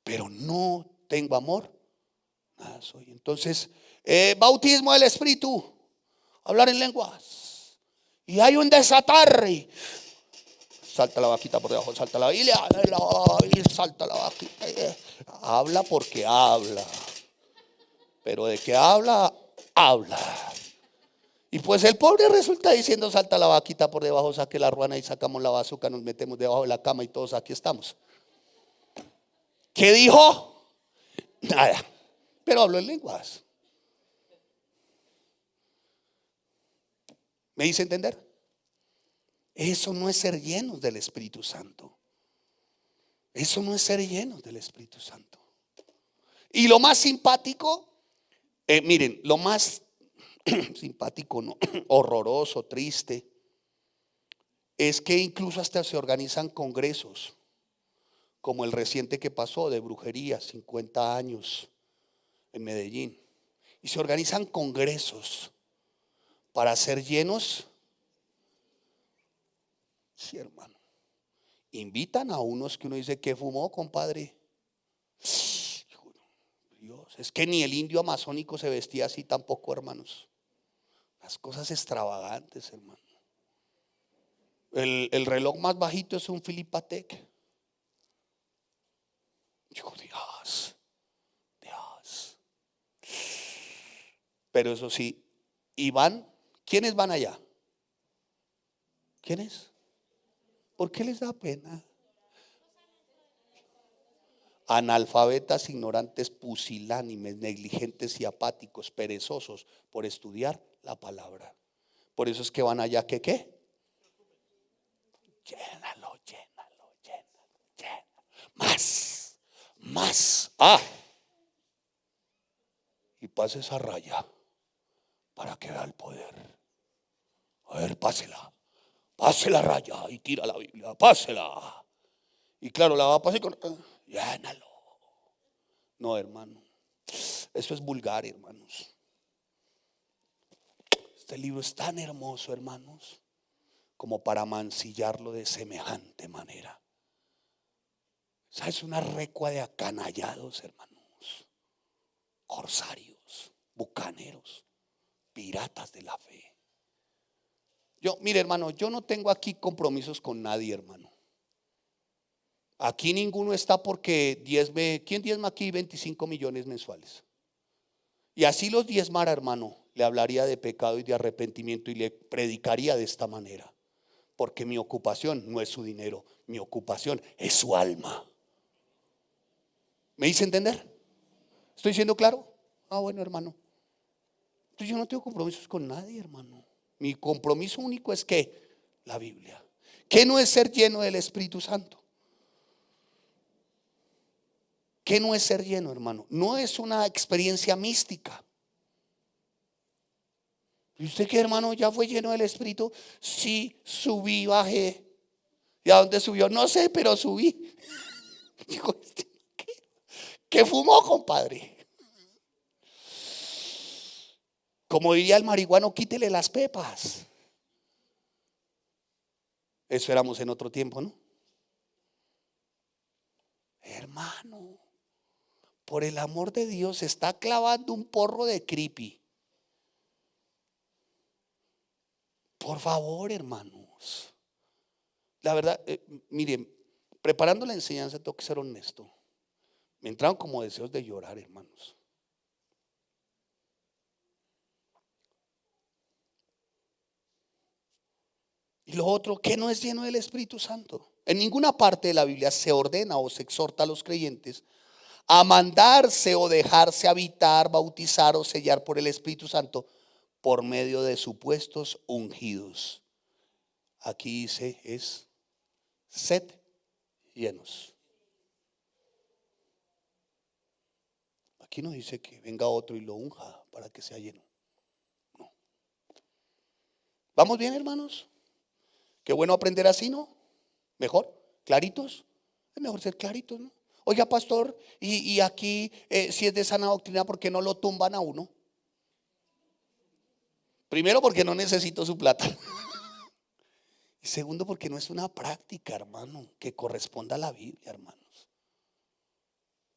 pero no tengo amor, nada soy. Entonces, bautismo del Espíritu, hablar en lenguas. Y hay un desatar. Salta la vaquita por debajo, salta la Biblia, y salta la vaquita. Habla porque habla. Pero de que habla, habla. Y pues el pobre resulta diciendo: salta la vaquita por debajo, saque la ruana y sacamos la bazuca, nos metemos debajo de la cama y todos aquí estamos. ¿Qué dijo? Nada. Pero habló en lenguas. ¿Me hice entender? Eso no es ser llenos del Espíritu Santo. Eso no es ser llenos del Espíritu Santo. Y lo más simpático, miren, lo más simpático, no, horroroso, triste, es que incluso hasta se organizan congresos, como el reciente que pasó de brujería, 50 años en Medellín. Y se organizan congresos para ser llenos. Sí, hermano. Invitan a unos que uno dice: ¿qué fumó, compadre? Dios, es que ni el indio amazónico se vestía así tampoco, hermanos. Las cosas extravagantes, hermano. El reloj más bajito es un Philip Patek. Dios. Pero eso sí, y van, ¿quiénes van allá? ¿Quiénes? ¿Por qué les da pena? Analfabetas, ignorantes, pusilánimes, negligentes y apáticos, perezosos por estudiar la palabra. Por eso es que van allá, ¿qué? Llénalo, llénalo. Más. pase esa raya para que vea el poder. A ver, pásela. Pase la raya y tira la Biblia. Pásela. Y claro, la va a pasar con... llénalo. No, hermano. Eso es vulgar, hermanos. Este libro es tan hermoso, hermanos, como para mancillarlo de semejante manera. O sea, es una recua de acanallados, hermanos, corsarios, bucaneros, piratas de la fe. Mire, hermano, yo no tengo aquí compromisos con nadie, hermano. Aquí ninguno está porque diezme. ¿Quién diezma aquí 25 millones mensuales? Y así los diezmara, hermano, le hablaría de pecado y de arrepentimiento y le predicaría de esta manera. Porque mi ocupación no es su dinero, mi ocupación es su alma. ¿Me hice entender? ¿Estoy siendo claro? Bueno, hermano. Entonces yo no tengo compromisos con nadie, hermano. Mi compromiso único es que la Biblia. ¿Qué no es ser lleno del Espíritu Santo? ¿Qué no es ser lleno, hermano? No es una experiencia mística. ¿Y usted qué, hermano? ¿Ya fue lleno del Espíritu? Sí, subí, bajé. ¿Y a dónde subió? No sé, pero subí. Digo, ¿qué fumó, compadre? Como diría el marihuano, quítele las pepas. Eso éramos en otro tiempo, ¿no? Hermano, por el amor de Dios, se está clavando un porro de creepy. Por favor, hermanos. La verdad, miren, preparando la enseñanza tengo que ser honesto. Me entraron como deseos de llorar, hermanos. Y lo otro, ¿qué no es lleno del Espíritu Santo? En ninguna parte de la Biblia se ordena o se exhorta a los creyentes a mandarse o dejarse habitar, bautizar o sellar por el Espíritu Santo por medio de supuestos ungidos. Aquí dice es sed llenos. Aquí no dice que venga otro y lo unja para que sea lleno. No. ¿Vamos bien, hermanos? Qué bueno aprender así, ¿no? Mejor, claritos. Es mejor ser claritos, ¿no? Oiga, pastor, y aquí si es de sana doctrina, ¿por qué no lo tumban a uno? Primero, porque no necesito su plata. Y segundo, porque no es una práctica, hermano, que corresponda a la Biblia, hermanos.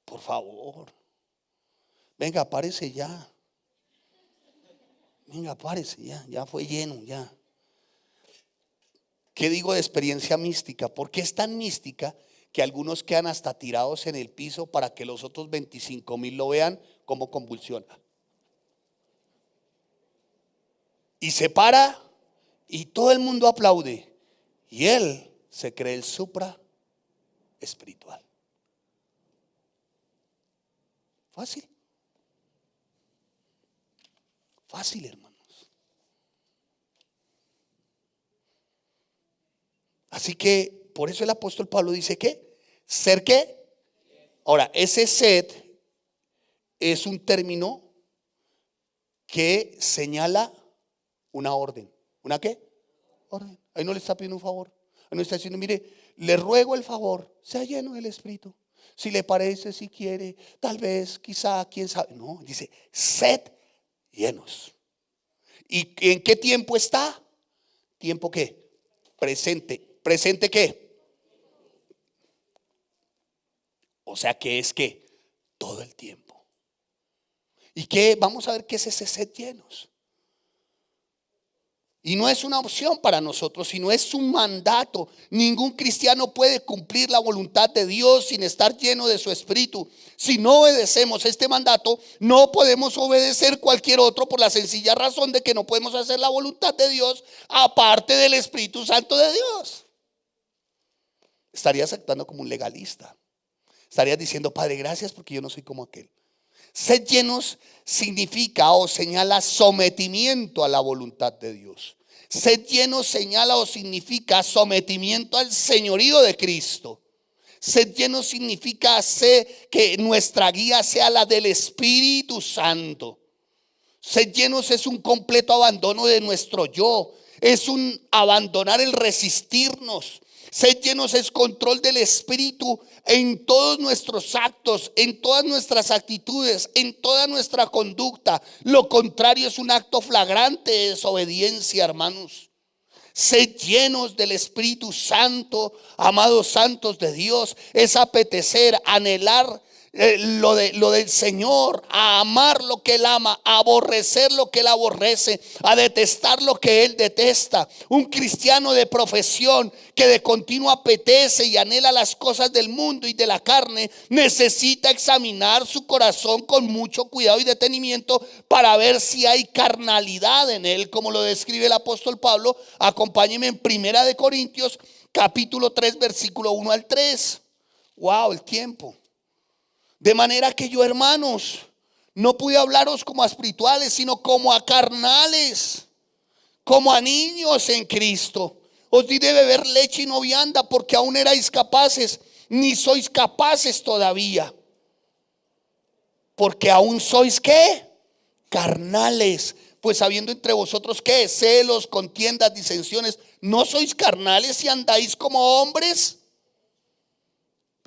Por favor. Venga, párese ya. Venga, párese ya. Ya fue lleno, ya. ¿Qué digo de experiencia mística? Porque es tan mística que algunos quedan hasta tirados en el piso para que los otros 25,000 lo vean como convulsiona. Y se para y todo el mundo aplaude. Y él se cree el supra espiritual. Fácil. Fácil, hermanos. Así que por eso el apóstol Pablo dice que ser qué. Ahora, ese sed es un término que señala una orden. ¿Una qué? Orden. Ahí no le está pidiendo un favor. Ahí no está diciendo, mire, le ruego el favor, sea lleno del Espíritu. Si le parece, si quiere, tal vez, quizá, quién sabe. No, dice, sed llenos. ¿Y en qué tiempo está? ¿Tiempo qué? Presente. ¿Presente qué? O sea que es que todo el tiempo. ¿Y qué? Vamos a ver qué es ese sed llenos. Y no es una opción para nosotros, sino es un mandato. Ningún cristiano puede cumplir la voluntad de Dios sin estar lleno de su Espíritu. Si no obedecemos este mandato, no podemos obedecer cualquier otro por la sencilla razón de que no podemos hacer la voluntad de Dios aparte del Espíritu Santo de Dios. Estarías actuando como un legalista. Estarías diciendo, Padre, gracias porque yo no soy como aquel. Ser llenos significa o señala sometimiento a la voluntad de Dios. Ser llenos señala o significa sometimiento al señorío de Cristo. Ser llenos significa hacer que nuestra guía sea la del Espíritu Santo. Ser llenos es un completo abandono de nuestro yo. Es un abandonar el resistirnos. Ser llenos es control del Espíritu en todos nuestros actos, en todas nuestras actitudes, en toda nuestra conducta. Lo contrario es un acto flagrante de desobediencia, hermanos. Ser llenos del Espíritu Santo, amados santos de Dios, es apetecer, anhelar lo del Señor, a amar lo que Él ama, a aborrecer lo que Él aborrece, a detestar lo que Él detesta. Un cristiano de profesión que de continuo apetece y anhela las cosas del mundo y de la carne, necesita examinar su corazón con mucho cuidado y detenimiento para ver si hay carnalidad en él, como lo describe el apóstol Pablo. Acompáñenme en 1 Corintios capítulo 3 versículo 1 al 3. Wow, el tiempo. De manera que yo, hermanos, no pude hablaros como a espirituales, sino como a carnales, como a niños en Cristo. Os di de beber leche y no vianda, porque aún erais capaces, ni sois capaces todavía. Porque aún sois ¿qué? Carnales. Pues habiendo entre vosotros ¿qué? Celos, contiendas, disensiones. ¿No sois carnales y andáis como hombres?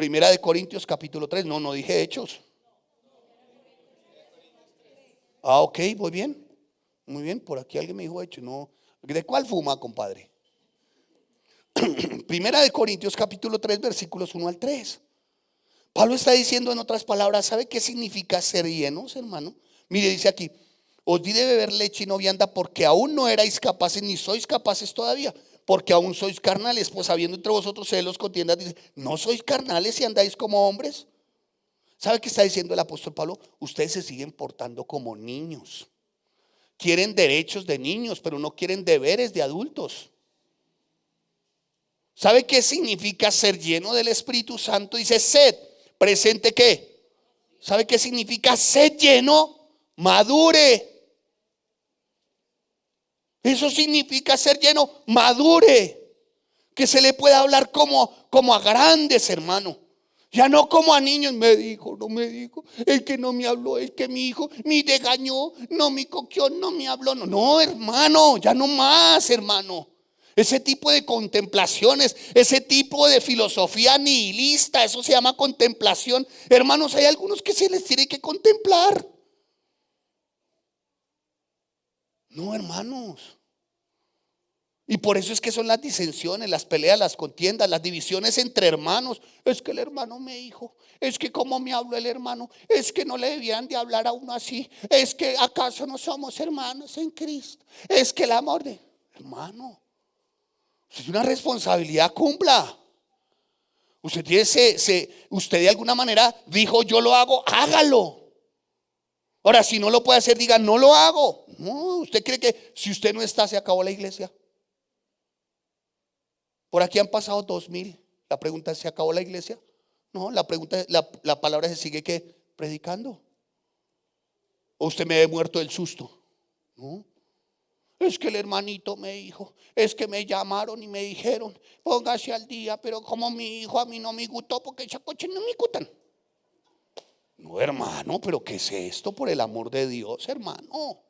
1 Corintios capítulo 3. No dije Hechos. Ok, muy bien. Muy bien, por aquí alguien me dijo Hechos. No. ¿De cuál fuma, compadre? 1 Corintios capítulo 3 versículos 1 al 3. Pablo está diciendo en otras palabras, ¿sabe qué significa ser llenos, hermano? Mire, dice aquí: os di de beber leche y no vianda, porque aún no erais capaces, ni sois capaces todavía, porque aún sois carnales. Pues habiendo entre vosotros celos, contiendas, dice, ¿no sois carnales y andáis como hombres? ¿Sabe qué está diciendo el apóstol Pablo? Ustedes se siguen portando como niños. Quieren derechos de niños, pero no quieren deberes de adultos. ¿Sabe qué significa ser lleno del Espíritu Santo? Dice sed, presente ¿qué? ¿Sabe qué significa sed lleno? Madure. Eso significa ser lleno, madure. Que se le pueda hablar como a grandes, hermano. Ya no como a niños. Me dijo, no me dijo, el que no me habló, el que mi hijo me regañó, no me coqueó, no me habló. No, hermano, ya no más, hermano. Ese tipo de contemplaciones, ese tipo de filosofía nihilista, eso se llama contemplación. Hermanos, hay algunos que se les tiene que contemplar. No, hermanos. Y por eso es que son las disensiones, las peleas, las contiendas, las divisiones entre hermanos. Es que el hermano me dijo, es que como me habló el hermano, es que no le debían de hablar a uno así. Es que acaso no somos hermanos en Cristo. Es que el amor de hermano, es una responsabilidad, cumpla. Usted usted de alguna manera dijo yo lo hago, hágalo. Ahora si no lo puede hacer, diga no lo hago. No, usted cree que si usted no está se acabó la iglesia. Por aquí han pasado 2000. La pregunta es, ¿se acabó la iglesia? No, la pregunta, la palabra se sigue ¿qué? Predicando. ¿O usted me ve muerto del susto? No. Es que el hermanito me dijo, es que me llamaron y me dijeron, póngase al día, pero como mi hijo a mí no me gustó porque esa coche no me gustan. No, hermano, pero ¿qué es esto? Por el amor de Dios, hermano.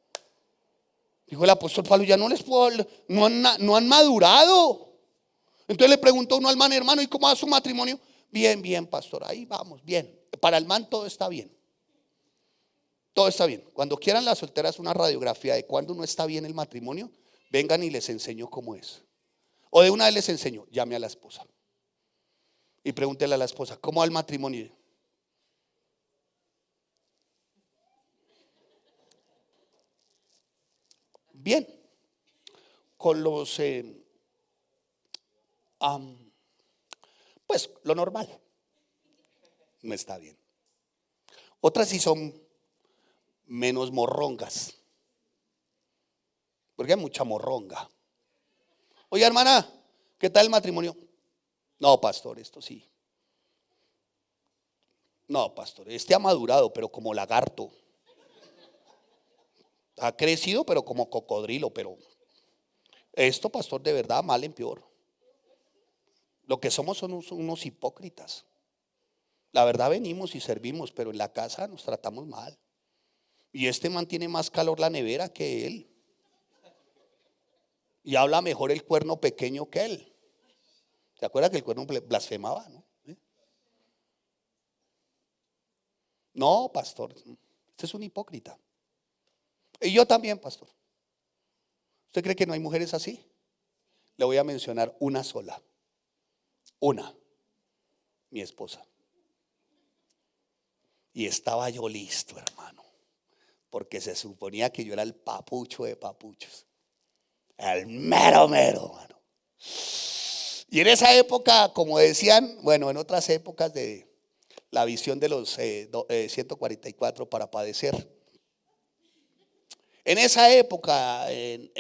Dijo el apóstol Pablo, ya no les puedo, no han madurado. Entonces le preguntó uno al man, hermano, ¿y cómo va su matrimonio? Bien, bien, pastor, ahí vamos, bien. Para el man todo está bien. Todo está bien. Cuando quieran las solteras una radiografía de cuando no está bien el matrimonio, vengan y les enseño cómo es. O de una vez les enseño, llame a la esposa y pregúntele a la esposa, ¿cómo va el matrimonio? Bien, con los, pues lo normal, no está bien. Otras sí son menos morrongas, porque hay mucha morronga. Oye, hermana, ¿qué tal el matrimonio? No, pastor, esto sí. No, pastor, este ha madurado, pero como lagarto. Ha crecido, pero como cocodrilo, pero esto, pastor, de verdad, mal en peor. Lo que somos son unos hipócritas. La verdad venimos y servimos, pero en la casa nos tratamos mal. Y este man tiene más calor la nevera que él. Y habla mejor el cuerno pequeño que él. ¿Se acuerda que el cuerno blasfemaba, no? No, pastor, usted es un hipócrita. Y yo también, pastor. ¿Usted cree que no hay mujeres así? Le voy a mencionar una sola. Una, mi esposa. Y estaba yo listo, hermano, porque se suponía que yo era el papucho de papuchos. El mero, hermano. Y en esa época, como decían, bueno, en otras épocas de la visión de los 144 para padecer. En esa época, en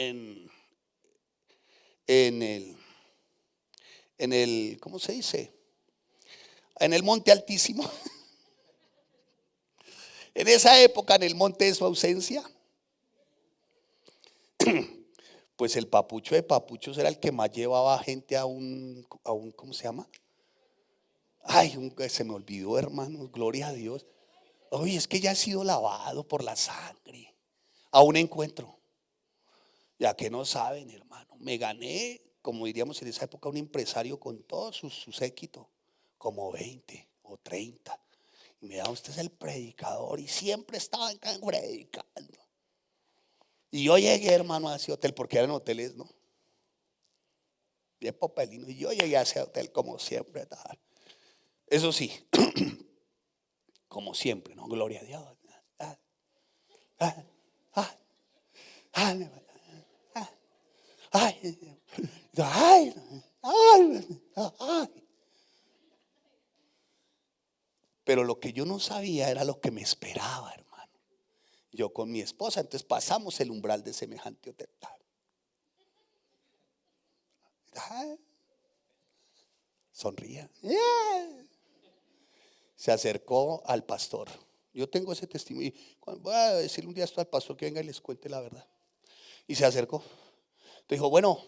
el, ¿cómo se dice? En el monte altísimo. En esa época, en el monte de su ausencia, pues el papucho de papuchos era el que más llevaba gente a un ¿cómo se llama? Ay, se me olvidó, hermano, gloria a Dios. Oye, es que ya ha sido lavado por la sangre. A un encuentro. Ya que no saben, hermano, me gané, como diríamos en esa época, un empresario con todo su séquito, como 20 o 30. Y me da usted es el predicador y siempre estaban predicando. Y yo llegué, hermano, a ese hotel, porque eran hoteles, ¿no? Bien popelino. Y yo llegué a ese hotel como siempre. Eso sí, como siempre, ¿no? Gloria a Dios. Pero lo que yo no sabía era lo que me esperaba, hermano. Yo con mi esposa, entonces pasamos el umbral de semejante hotel. Sonría. Se acercó al pastor. Yo tengo ese testimonio. Voy a decirle un día esto al pastor que venga y les cuente la verdad. Y se acercó. Dijo, bueno,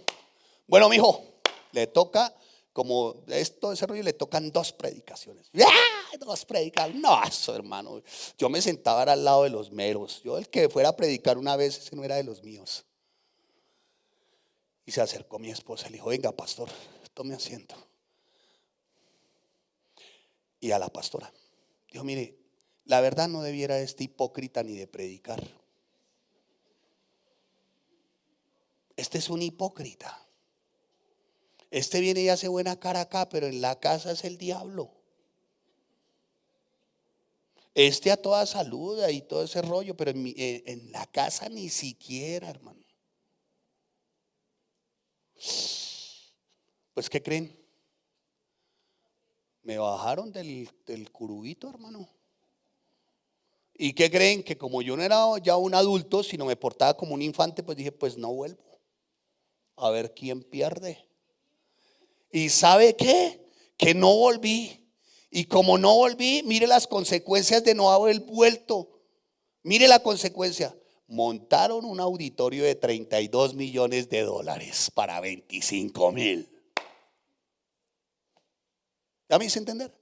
mijo, le toca, como esto, ese rollo, le tocan 2 predicaciones. ¡Ah! 2 predicaciones. No, eso, hermano. Yo me sentaba al lado de los meros. Yo, el que fuera a predicar una vez, ese no era de los míos. Y se acercó mi esposa y le dijo, venga, pastor, tome asiento. Y a la pastora dijo, mire, la verdad no debiera este hipócrita ni de predicar. Este es un hipócrita. Este viene y hace buena cara acá, pero en la casa es el diablo. Este a toda salud y todo ese rollo, pero en la casa ni siquiera, hermano. Pues, ¿qué creen? Me bajaron del curubito, hermano. ¿Y qué creen? Que como yo no era ya un adulto, sino me portaba como un infante, pues dije, pues no vuelvo. A ver quién pierde. ¿Y sabe qué? Que no volví. Y como no volví, mire las consecuencias de no haber vuelto. Mire la consecuencia. Montaron un auditorio de 32 millones de dólares para 25,000. ¿Ya me hice entender?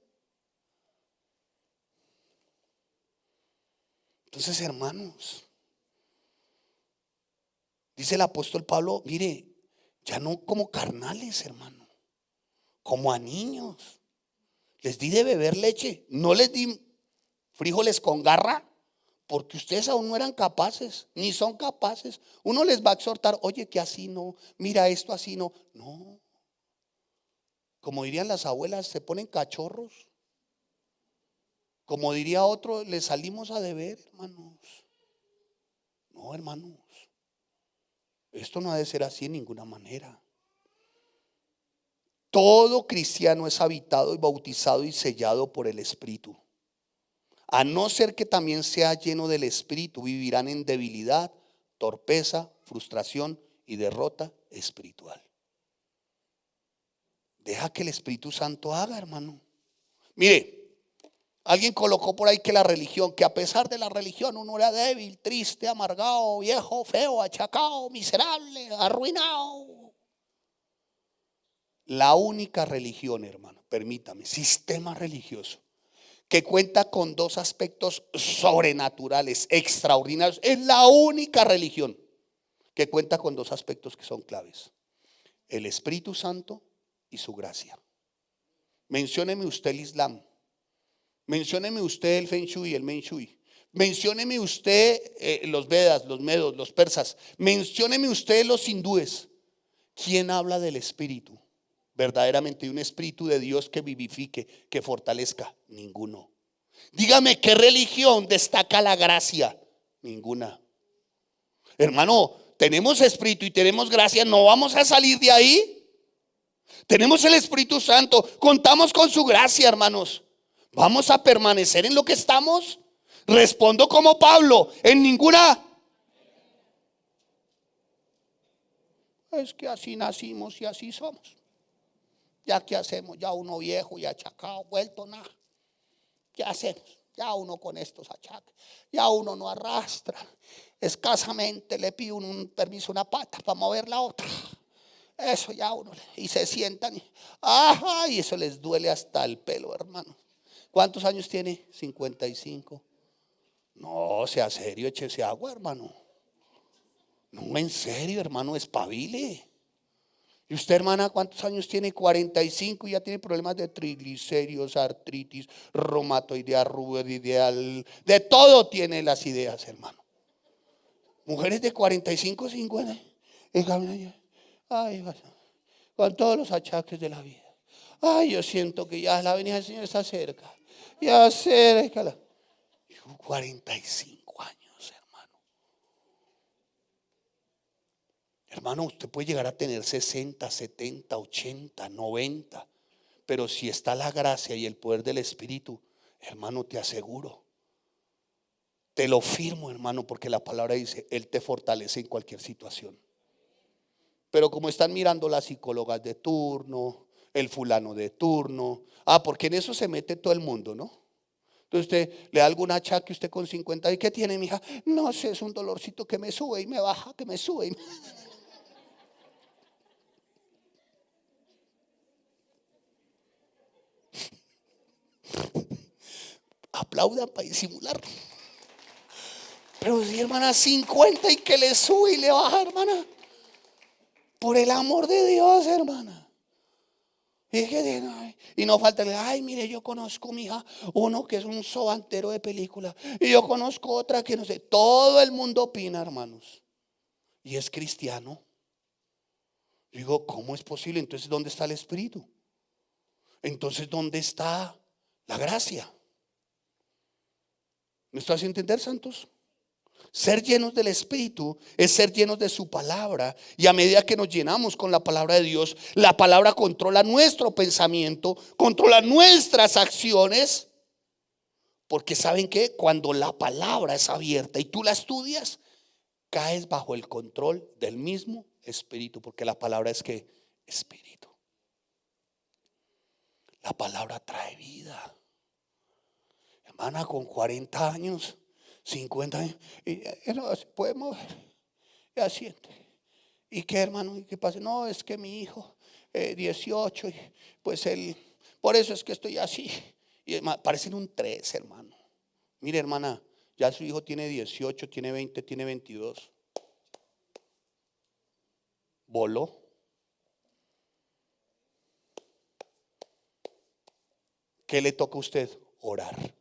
Entonces, hermanos, dice el apóstol Pablo, mire, ya no como carnales, hermano, como a niños. Les di de beber leche, no les di frijoles con garra, porque ustedes aún no eran capaces, ni son capaces. Uno les va a exhortar, oye, que así no, mira esto así no. No, como dirían las abuelas, se ponen cachorros. Como diría otro, les salimos a deber, hermanos. No, hermanos, esto no ha de ser así en ninguna manera. Todo cristiano es habitado y bautizado y sellado por el Espíritu. A no ser que también sea lleno del Espíritu, vivirán en debilidad, torpeza, frustración y derrota espiritual. Deja que el Espíritu Santo haga, hermano. Mire, alguien colocó por ahí que la religión, que a pesar de la religión uno era débil, triste, amargado, viejo, feo, achacado, miserable, arruinado. La única religión, hermano, permítame, sistema religioso que cuenta con dos aspectos sobrenaturales, extraordinarios. Es la única religión que cuenta con dos aspectos que son claves: el Espíritu Santo y su gracia. Mencióneme usted el Islam, mencióneme usted el Feng Shui, el Meng Shui, mencióneme usted los Vedas, los Medos, los persas, mencióneme usted los hindúes. ¿Quién habla del Espíritu? Verdaderamente, un Espíritu de Dios que vivifique, que fortalezca. Ninguno. Dígame, ¿qué religión destaca la gracia? Ninguna. Hermano, tenemos Espíritu y tenemos gracia, no vamos a salir de ahí. Tenemos el Espíritu Santo, contamos con su gracia, hermanos. ¿Vamos a permanecer en lo que estamos? Respondo como Pablo, en ninguna. Es que así nacimos y así somos. Ya qué hacemos, ya uno viejo y achacado, vuelto nada. ¿Qué hacemos? Ya uno con estos achaques, ya uno no arrastra. Escasamente le pide un permiso, una pata para mover la otra. Eso ya uno, y se sientan y eso les duele hasta el pelo, hermano. ¿Cuántos años tiene? 55. No, sea serio, échese agua, hermano. No, en serio, hermano, espabile. ¿Y usted, hermana, cuántos años tiene? 45 y ya tiene problemas de triglicéridos, artritis, reumatoidea, rubedideal, de todo tiene las ideas, hermano. Mujeres de 45, 50, ay, con todos los achaques de la vida. Ay, yo siento que ya la venida del Señor está cerca. Ya cerca. 45 años, hermano. Hermano, usted puede llegar a tener 60, 70, 80, 90. Pero si está la gracia y el poder del Espíritu, hermano, te aseguro, te lo firmo, hermano, porque la palabra dice, Él te fortalece en cualquier situación. Pero como están mirando las psicólogas de turno, el fulano de turno, porque en eso se mete todo el mundo, ¿no? Entonces usted le da algún achaque, usted con 50, ¿y qué tiene, mija? No sé, es un dolorcito que me sube y me baja, que me sube y me... Aplaudan para disimular. Pero si, hermana, 50 y que le sube y le baja, hermana, por el amor de Dios, hermana. Y no falta, ay, mire, yo conozco, mija, uno que es un sobantero de película, y yo conozco otra que no sé. Todo el mundo opina, hermanos, y es cristiano. Digo, ¿cómo es posible? Entonces, ¿dónde está el Espíritu? Entonces, ¿dónde está la gracia? ¿Me estás a entender, santos? Ser llenos del Espíritu es ser llenos de su palabra. Y a medida que nos llenamos con la palabra de Dios, la palabra controla nuestro pensamiento, controla nuestras acciones. Porque ¿saben qué? Cuando la palabra es abierta y tú la estudias, caes bajo el control del mismo Espíritu. Porque la palabra es que Espíritu. La palabra trae vida. Hermana, con 40 años, 50 años, y no se puede mover, ya siente. ¿Y qué, hermano? ¿Y qué pasa? No, es que mi hijo 18, y pues él, por eso es que estoy así. Y parecen un 3, hermano. Mire, hermana, ya su hijo tiene 18, tiene 20, tiene 22. Voló. ¿Qué le toca a usted? Orar.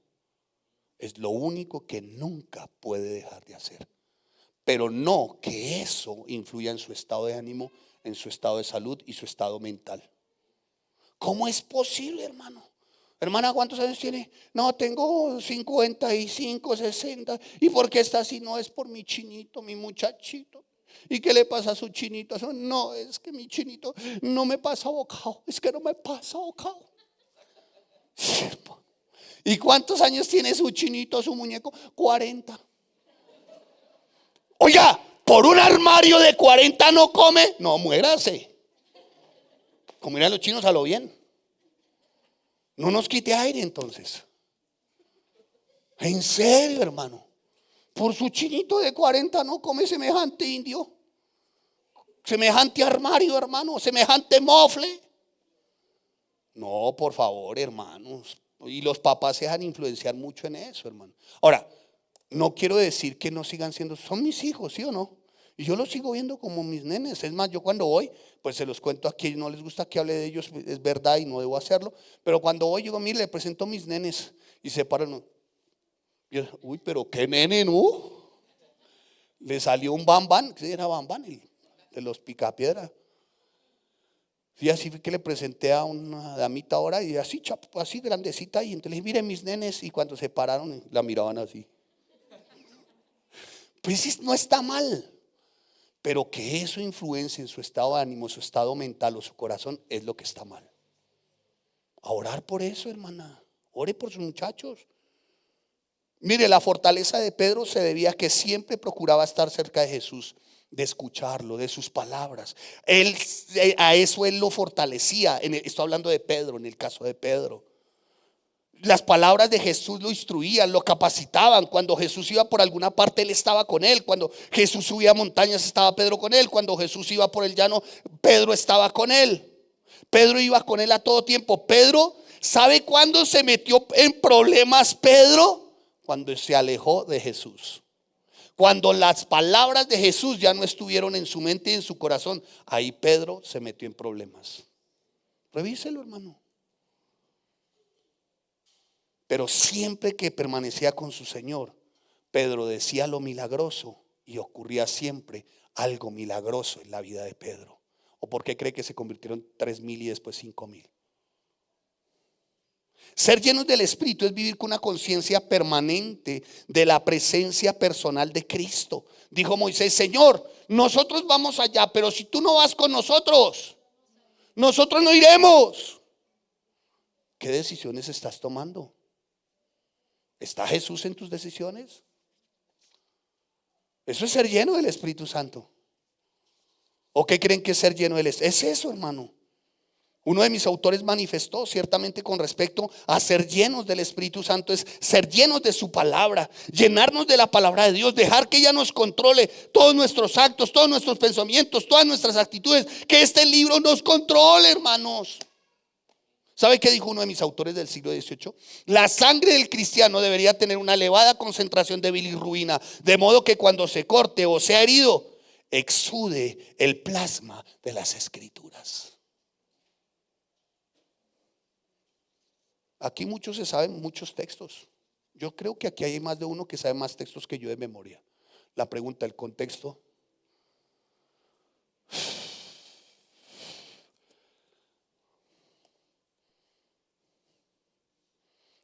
Es lo único que nunca puede dejar de hacer. Pero no que eso influya en su estado de ánimo, en su estado de salud y su estado mental. ¿Cómo es posible, hermano? Hermana, ¿cuántos años tiene? No, tengo 55, 60. ¿Y por qué está así? No, es por mi chinito, mi muchachito. ¿Y qué le pasa a su chinito? No, es que mi chinito no me pasa bocado. Es que no me pasa bocado. ¿Y cuántos años tiene su chinito, su muñeco? 40. Oiga, por un armario de 40 no come. No, muérase. Como dirán los chinos, a lo bien. No nos quite aire entonces. En serio, hermano. Por su chinito de 40 no come semejante indio. Semejante armario, hermano. Semejante mofle. No, por favor, hermanos. Y los papás se dejan influenciar mucho en eso, hermano. Ahora, no quiero decir que no sigan siendo, son mis hijos, ¿sí o no? Y yo los sigo viendo como mis nenes. Es más, yo cuando voy, pues se los cuento a quienes no les gusta que hable de ellos, es verdad y no debo hacerlo. Pero cuando voy, digo, mire, le presento a mis nenes. Y se paran. Y yo, uy, pero qué nene, ¿no? Le salió un bambán, que era bambán, el de los picapiedra. Y así fue que le presenté a una damita ahora y así, así grandecita. Y entonces le dije, mire mis nenes. Y cuando se pararon, la miraban así. Pues no está mal. Pero que eso influencie en su estado de ánimo, su estado mental o su corazón es lo que está mal. A orar por eso, hermana. Ore por sus muchachos. Mire, la fortaleza de Pedro se debía a que siempre procuraba estar cerca de Jesús, de escucharlo, de sus palabras. A eso él lo fortalecía. Estoy hablando de Pedro, en el caso de Pedro. Las palabras de Jesús lo instruían, lo capacitaban. Cuando Jesús iba por alguna parte, él estaba con él. Cuando Jesús subía montañas, estaba Pedro con él. Cuando Jesús iba por el llano, Pedro estaba con él. Pedro iba con él a todo tiempo. Pedro, ¿sabe cuándo se metió en problemas Pedro? Cuando se alejó de Jesús. Cuando las palabras de Jesús ya no estuvieron en su mente y en su corazón, ahí Pedro se metió en problemas. Revíselo, hermano. Pero siempre que permanecía con su Señor, Pedro decía lo milagroso y ocurría siempre algo milagroso en la vida de Pedro. ¿O por qué cree que se convirtieron 3,000 y después 5,000? Ser llenos del Espíritu es vivir con una conciencia permanente de la presencia personal de Cristo. Dijo Moisés, Señor, nosotros vamos allá, pero si tú no vas con nosotros, nosotros no iremos. ¿Qué decisiones estás tomando? ¿Está Jesús en tus decisiones? Eso es ser lleno del Espíritu Santo. ¿O qué creen que es ser lleno del Espíritu? Es eso, hermano. Uno de mis autores manifestó ciertamente con respecto a ser llenos del Espíritu Santo es ser llenos de su palabra, llenarnos de la palabra de Dios, dejar que ella nos controle todos nuestros actos, todos nuestros pensamientos, todas nuestras actitudes, que este libro nos controle, hermanos. ¿Sabe qué dijo uno de mis autores del siglo XVIII? La sangre del cristiano debería tener una elevada concentración de bilirrubina, de modo que cuando se corte o sea herido, exude el plasma de las Escrituras. Aquí muchos se saben muchos textos. Yo creo que aquí hay más de uno que sabe más textos que yo de memoria. La pregunta, el contexto.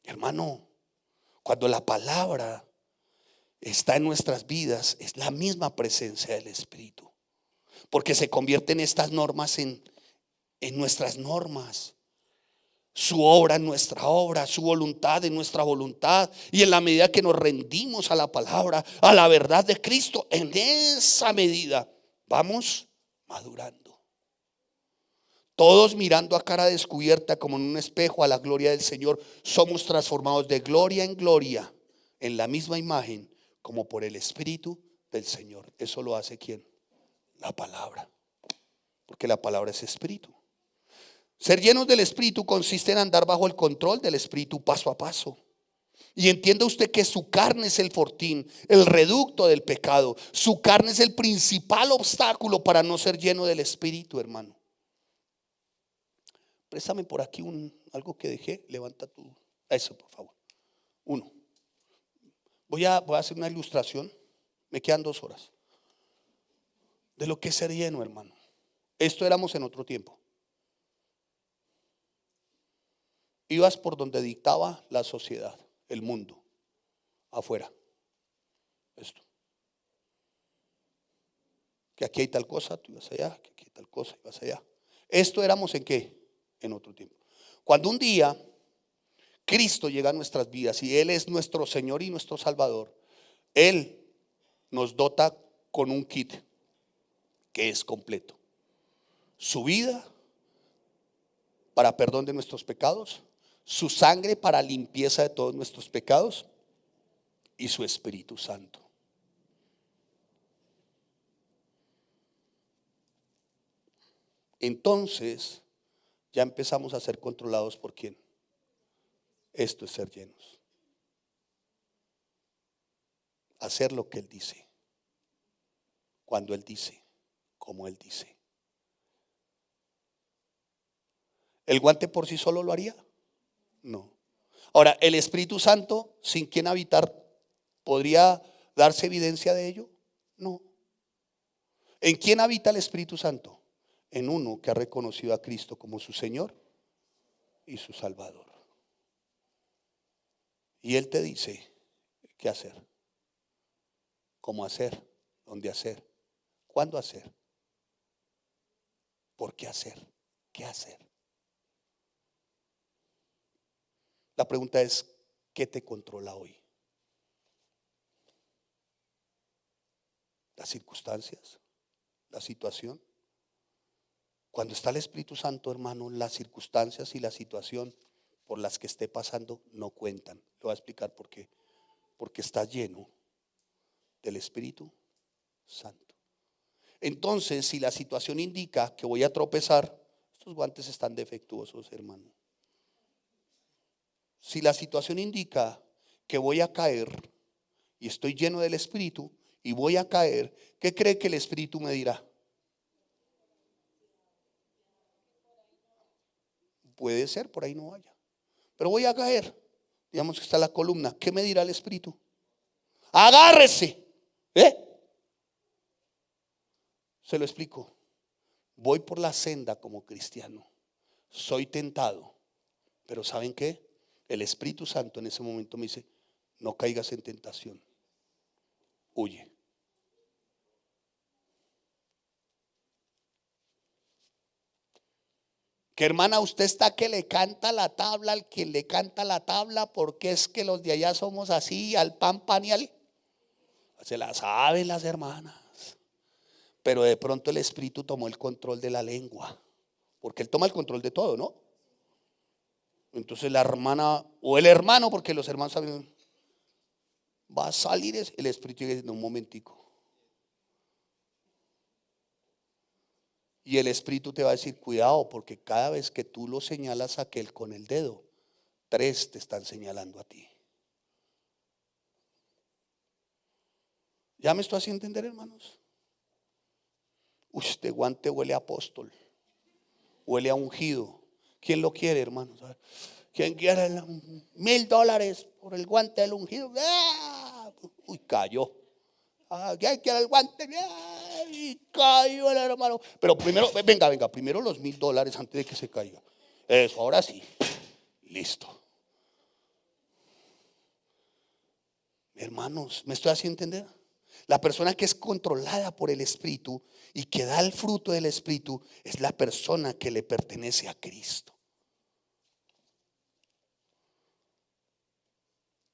Hermano, cuando la palabra está en nuestras vidas, es la misma presencia del Espíritu. Porque se convierten estas normas en nuestras normas. Su obra en nuestra obra, su voluntad en nuestra voluntad. Y en la medida que nos rendimos a la palabra, a la verdad de Cristo, en esa medida vamos madurando. Todos mirando a cara descubierta como en un espejo a la gloria del Señor, somos transformados de gloria en gloria en la misma imagen como por el Espíritu del Señor. Eso lo hace ¿quién? La palabra. Porque la palabra es Espíritu. Ser llenos del Espíritu consiste en andar bajo el control del Espíritu paso a paso. Y entienda usted que su carne es el fortín, el reducto del pecado. Su carne es el principal obstáculo para no ser lleno del Espíritu, hermano. Préstame por aquí algo que dejé. Levanta eso, por favor. Uno. Voy a hacer una ilustración. Me quedan 2 horas. De lo que es ser lleno, hermano. Esto éramos en otro tiempo. Ibas por donde dictaba la sociedad, el mundo, afuera. Esto. Que aquí hay tal cosa, tú ibas allá, que aquí hay tal cosa, ibas allá. Esto éramos en qué? En otro tiempo. Cuando un día Cristo llega a nuestras vidas y Él es nuestro Señor y nuestro Salvador, Él nos dota con un kit que es completo. Su vida para perdón de nuestros pecados, su sangre para limpieza de todos nuestros pecados y su Espíritu Santo. Entonces ya empezamos a ser controlados por ¿quién? Esto es ser llenos. Hacer lo que Él dice, cuando Él dice, como Él dice. ¿El guante por sí solo lo haría? No. Ahora, ¿el Espíritu Santo sin quien habitar podría darse evidencia de ello? No. ¿En quién habita el Espíritu Santo? En uno que ha reconocido a Cristo como su Señor y su Salvador. Y Él te dice qué hacer, cómo hacer, dónde hacer, cuándo hacer, por qué hacer, qué hacer. La pregunta es, ¿qué te controla hoy? ¿Las circunstancias? ¿La situación? Cuando está el Espíritu Santo, hermano, las circunstancias y la situación por las que esté pasando no cuentan. Le voy a explicar por qué. Porque está lleno del Espíritu Santo. Entonces, si la situación indica que voy a tropezar, estos guantes están defectuosos, hermano. Si la situación indica que voy a caer y estoy lleno del Espíritu y voy a caer, ¿qué cree que el Espíritu me dirá? Puede ser, por ahí no vaya, pero voy a caer. Digamos que está la columna. ¿Qué me dirá el Espíritu? Agárrese. Se lo explico. Voy por la senda como cristiano. Soy tentado. Pero ¿saben qué? El Espíritu Santo en ese momento me dice, no caigas en tentación. Huye. Que hermana, usted está que le canta la tabla al que le canta la tabla, porque es que los de allá somos así, al pan y al. Se la saben las hermanas. Pero de pronto el Espíritu tomó el control de la lengua, porque Él toma el control de todo, ¿no? Entonces la hermana o el hermano, porque los hermanos saben, va a salir el Espíritu y dice, un momentico. Y el Espíritu te va a decir, cuidado, porque cada vez que tú lo señalas a aquel con el dedo, 3 te están señalando a ti. ¿Ya me estoy haciendo entender, hermanos? Este guante huele a apóstol, huele a ungido. ¿Quién lo quiere, hermanos? ¿Quién quiere $1,000 por el guante del ungido? ¡Ah! Uy, cayó. ¿Quién quiere el guante? Y cayó el hermano. Pero primero, venga, primero los $1,000 antes de que se caiga. Eso, ahora sí. Listo. Hermanos, ¿me estoy haciendo entender? La persona que es controlada por el Espíritu y que da el fruto del Espíritu es la persona que le pertenece a Cristo.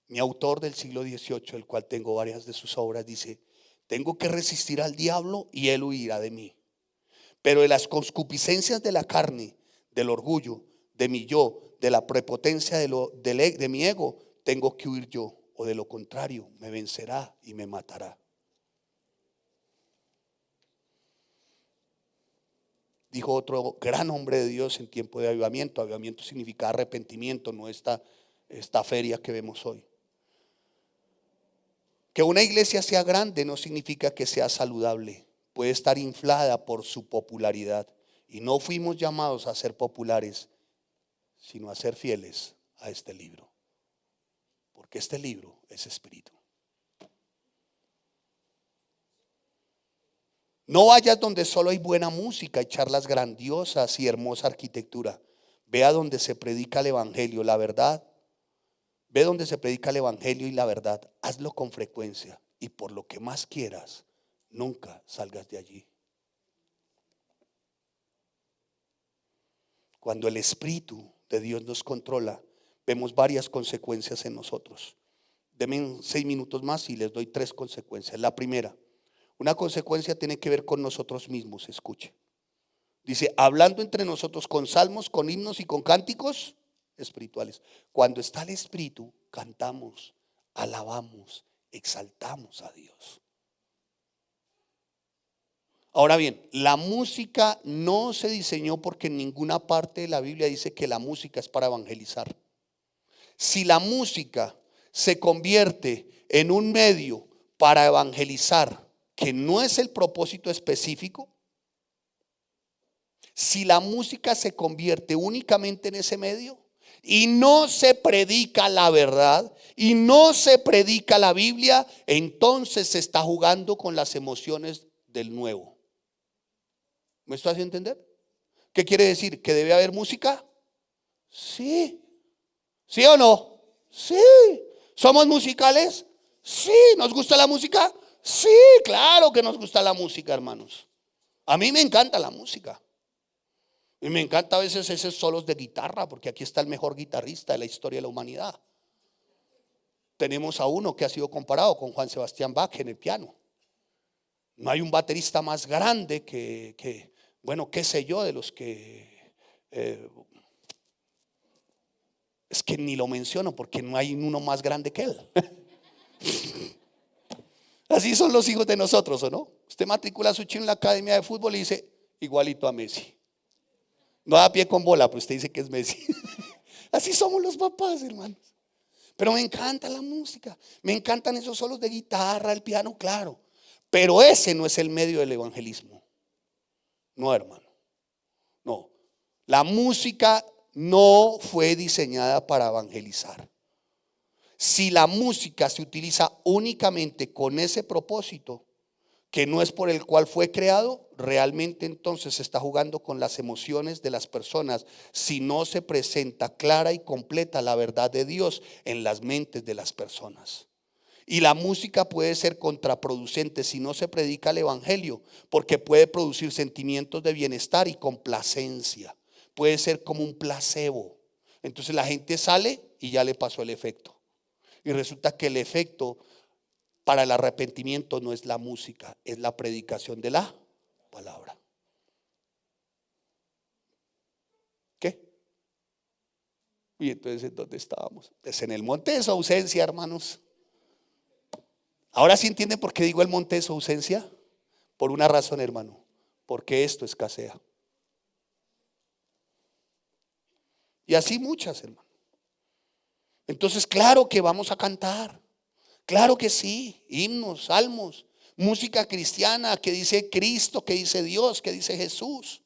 Mi autor del siglo XVIII, el cual tengo varias de sus obras, dice: tengo que resistir al diablo y él huirá de mí. Pero de las concupiscencias de la carne, del orgullo, de mi yo, de la prepotencia de mi ego, tengo que huir yo, o de lo contrario me vencerá y me matará. Dijo otro gran hombre de Dios en tiempo de avivamiento. Avivamiento significa arrepentimiento, no esta feria que vemos hoy. Que una iglesia sea grande no significa que sea saludable. Puede estar inflada por su popularidad. Y no fuimos llamados a ser populares, sino a ser fieles a este libro. Porque este libro es espíritu. No vayas donde solo hay buena música y charlas grandiosas y hermosa arquitectura. Vea donde se predica el evangelio, la verdad. Ve donde se predica el evangelio y la verdad. Hazlo con frecuencia y por lo que más quieras, nunca salgas de allí. Cuando el Espíritu de Dios nos controla, vemos varias consecuencias en nosotros. Denme 6 minutos más y les doy 3 consecuencias. La primera, una consecuencia tiene que ver con nosotros mismos. Escuche. Dice, hablando entre nosotros con salmos, con himnos y con cánticos espirituales. Cuando está el Espíritu, cantamos, alabamos, exaltamos a Dios. Ahora bien, la música no se diseñó porque en ninguna parte de la Biblia dice que la música es para evangelizar. Si la música se convierte en un medio para evangelizar, que no es el propósito específico, si la música se convierte únicamente en ese medio y no se predica la verdad y no se predica la Biblia, entonces se está jugando con las emociones del nuevo. ¿Me estoy haciendo entender? ¿Qué quiere decir? ¿Que debe haber música? Sí. ¿Sí o no? Sí. ¿Somos musicales? Sí. ¿Nos gusta la música? Sí, claro que nos gusta la música, hermanos. A mí me encanta la música. Y me encanta a veces esos solos de guitarra, porque aquí está el mejor guitarrista de la historia de la humanidad. Tenemos a uno que ha sido comparado con Juan Sebastián Bach en el piano. No hay un baterista más grande que bueno, qué sé yo, de los que es que ni lo menciono porque no hay uno más grande que él. Así son los hijos de nosotros, ¿o no? Usted matricula a su chino en la academia de fútbol y dice igualito a Messi. No da pie con bola, pero usted dice que es Messi. Así somos los papás, hermanos. Pero me encanta la música, me encantan esos solos de guitarra, el piano, claro. Pero ese no es el medio del evangelismo. No, hermano. No. La música no fue diseñada para evangelizar. Si la música se utiliza únicamente con ese propósito, que no es por el cual fue creado, realmente entonces se está jugando con las emociones de las personas si no se presenta clara y completa la verdad de Dios en las mentes de las personas. Y la música puede ser contraproducente si no se predica el evangelio, porque puede producir sentimientos de bienestar y complacencia. Puede ser como un placebo. Entonces la gente sale y ya le pasó el efecto. Y resulta que el efecto para el arrepentimiento no es la música, es la predicación de la palabra. ¿Qué? Y entonces, ¿en dónde estábamos? Es en el monte de su ausencia, hermanos. Ahora sí entienden por qué digo el monte de su ausencia. Por una razón, hermano, porque esto escasea. Y así muchas, hermano. Entonces, claro que vamos a cantar. Claro que sí, himnos, salmos, música cristiana que dice Cristo, que dice Dios, que dice Jesús.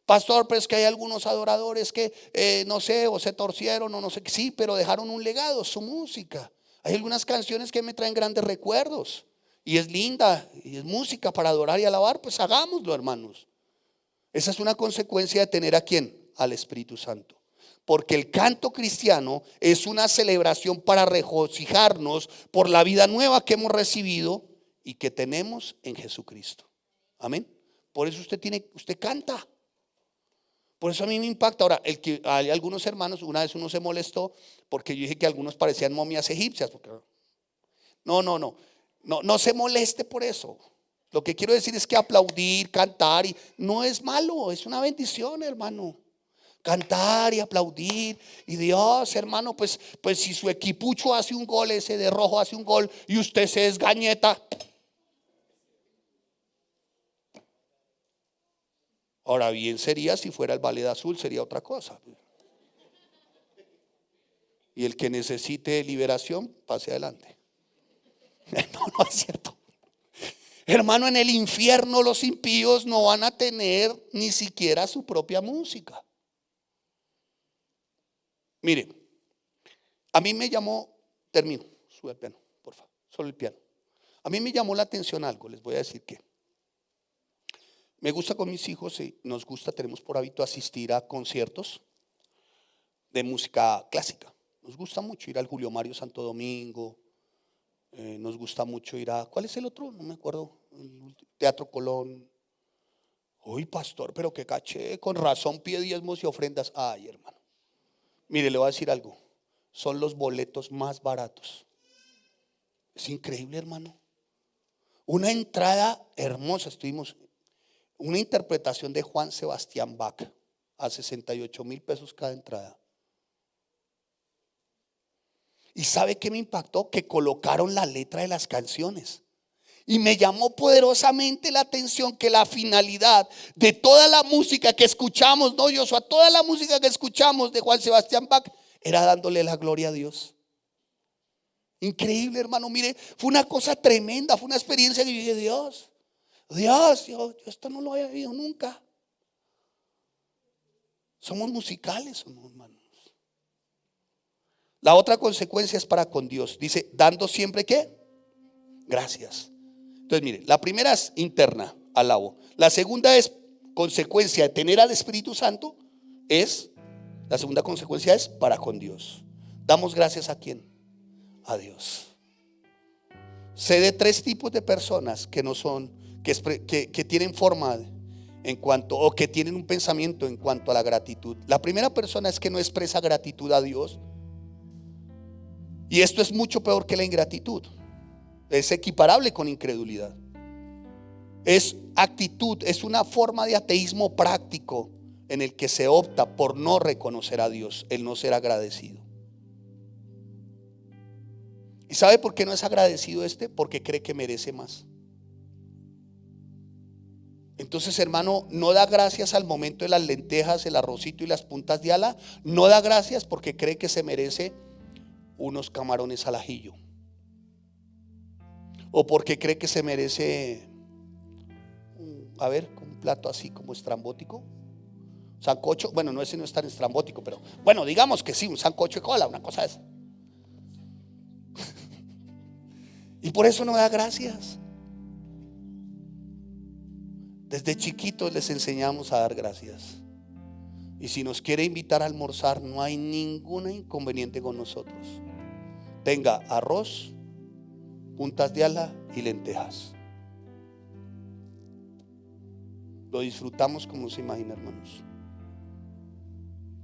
Pastor, pero es que hay algunos adoradores que no sé, o se torcieron o no sé, sí, pero dejaron un legado, su música. Hay algunas canciones que me traen grandes recuerdos y es linda y es música para adorar y alabar, pues hagámoslo, hermanos. Esa es una consecuencia de tener ¿a quién? Al Espíritu Santo. Porque el canto cristiano es una celebración para regocijarnos por la vida nueva que hemos recibido y que tenemos en Jesucristo. Amén. Por eso usted canta. Por eso a mí me impacta. Ahora, hay algunos hermanos, una vez uno se molestó porque yo dije que algunos parecían momias egipcias. No se moleste por eso. Lo que quiero decir es que aplaudir, cantar, no es malo, es una bendición, hermano. Cantar y aplaudir. Y Dios, hermano, pues si su equipucho hace un gol, ese de rojo hace un gol y usted se desgañeta. Ahora bien sería si fuera el Ballet Azul, sería otra cosa. Y el que necesite liberación, pase adelante. No es cierto. Hermano, en el infierno los impíos no van a tener ni siquiera su propia música. Mire, a mí me llamó, termino, sube el piano, por favor, solo el piano. A mí me llamó la atención algo, les voy a decir que me gusta con mis hijos y nos gusta, tenemos por hábito asistir a conciertos de música clásica. Nos gusta mucho ir al Julio Mario Santo Domingo, nos gusta mucho ir a, ¿cuál es el otro? No me acuerdo, el Teatro Colón. Uy, pastor, pero qué caché, con razón pide diezmos y ofrendas. Ay, hermano. Mire, le voy a decir algo. Son los boletos más baratos. Es increíble, hermano. Una entrada hermosa. Estuvimos una interpretación de Juan Sebastián Bach a 68,000 pesos cada entrada. ¿Y sabe qué me impactó? Que colocaron la letra de las canciones. Y me llamó poderosamente la atención que la finalidad de toda la música que escuchamos, no Joshua, toda la música que escuchamos de Juan Sebastián Bach era dándole la gloria a Dios. Increíble, hermano, mire, fue una cosa tremenda, fue una experiencia que yo dije, yo esto no lo había vivido nunca. Somos musicales, hermanos. La otra consecuencia es para con Dios. Dice, dando siempre ¿qué? Gracias. Entonces, mire, la primera es interna, alabo. La segunda es consecuencia de tener al Espíritu Santo. La segunda consecuencia es para con Dios. Damos gracias a ¿quién? A Dios. Sé de tres tipos de personas que no son, que tienen forma en cuanto, o que tienen un pensamiento en cuanto a la gratitud. La primera persona es que no expresa gratitud a Dios. Y esto es mucho peor que la ingratitud. Es equiparable con incredulidad. Es actitud, es una forma de ateísmo práctico en el que se opta por no reconocer a Dios, el no ser agradecido. ¿Y sabe por qué no es agradecido Porque cree que merece más. Entonces, hermano, no da gracias al momento de las lentejas, el arrocito y las puntas de ala. No da gracias porque cree que se merece unos camarones al ajillo, o porque cree que se merece un plato así como estrambótico, sancocho. Bueno, no, ese no es tan estrambótico, pero bueno, digamos que sí, un sancocho de cola, una cosa esa. Y por eso no da gracias. Desde chiquitos les enseñamos a dar gracias. Y si nos quiere invitar a almorzar, no hay ningún inconveniente con nosotros. Tenga arroz, puntas de ala y lentejas. Lo disfrutamos como se imagina, hermanos.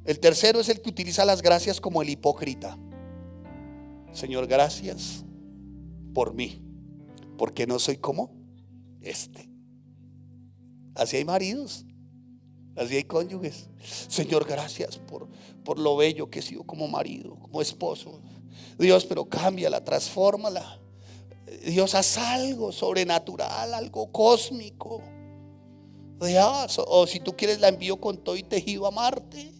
El tercero es el que utiliza las gracias como el hipócrita. Señor, gracias por mí, porque no soy como este. Así hay maridos, así hay cónyuges. Señor, gracias por lo bello que he sido como marido, como esposo. Dios, pero cámbiala, transfórmala. Dios, haz algo sobrenatural, algo cósmico. Dios, o si tú quieres la envío con todo y tejido a Marte.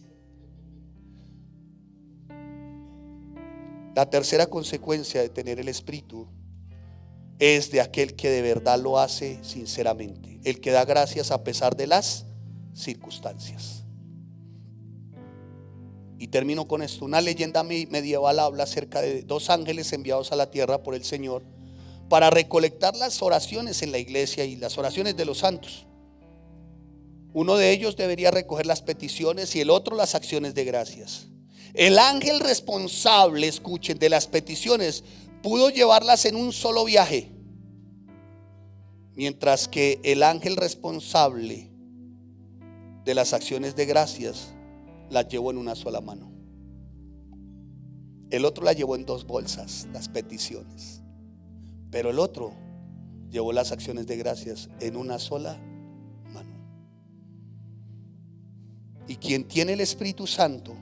La tercera consecuencia de tener el Espíritu es de aquel que de verdad lo hace sinceramente, el que da gracias a pesar de las circunstancias. Y termino con esto. Una leyenda medieval habla acerca de dos ángeles enviados a la tierra por el Señor para recolectar las oraciones en la iglesia y las oraciones de los santos. Uno de ellos debería recoger las peticiones y el otro las acciones de gracias. El ángel responsable, escuchen, de las peticiones pudo llevarlas en un solo viaje, mientras que el ángel responsable de las acciones de gracias las llevó en una sola mano. El otro la llevó en dos bolsas, las peticiones, pero el otro llevó las acciones de gracias en una sola mano. Y quien tiene el Espíritu Santo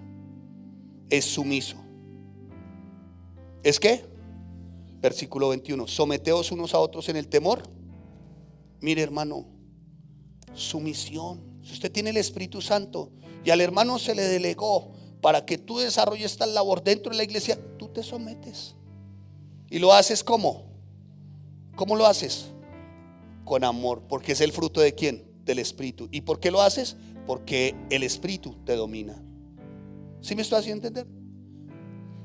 es sumiso. ¿Es qué? Versículo 21. Someteos unos a otros en el temor. Mire, hermano, sumisión. Si usted tiene el Espíritu Santo y al hermano se le delegó para que tú desarrolles esta labor dentro de la iglesia, tú te sometes. Y lo haces ¿cómo? ¿Cómo lo haces? Con amor, porque es el fruto ¿de quién? Del Espíritu. ¿Y por qué lo haces? Porque el Espíritu te domina. ¿Sí me estoy haciendo entender?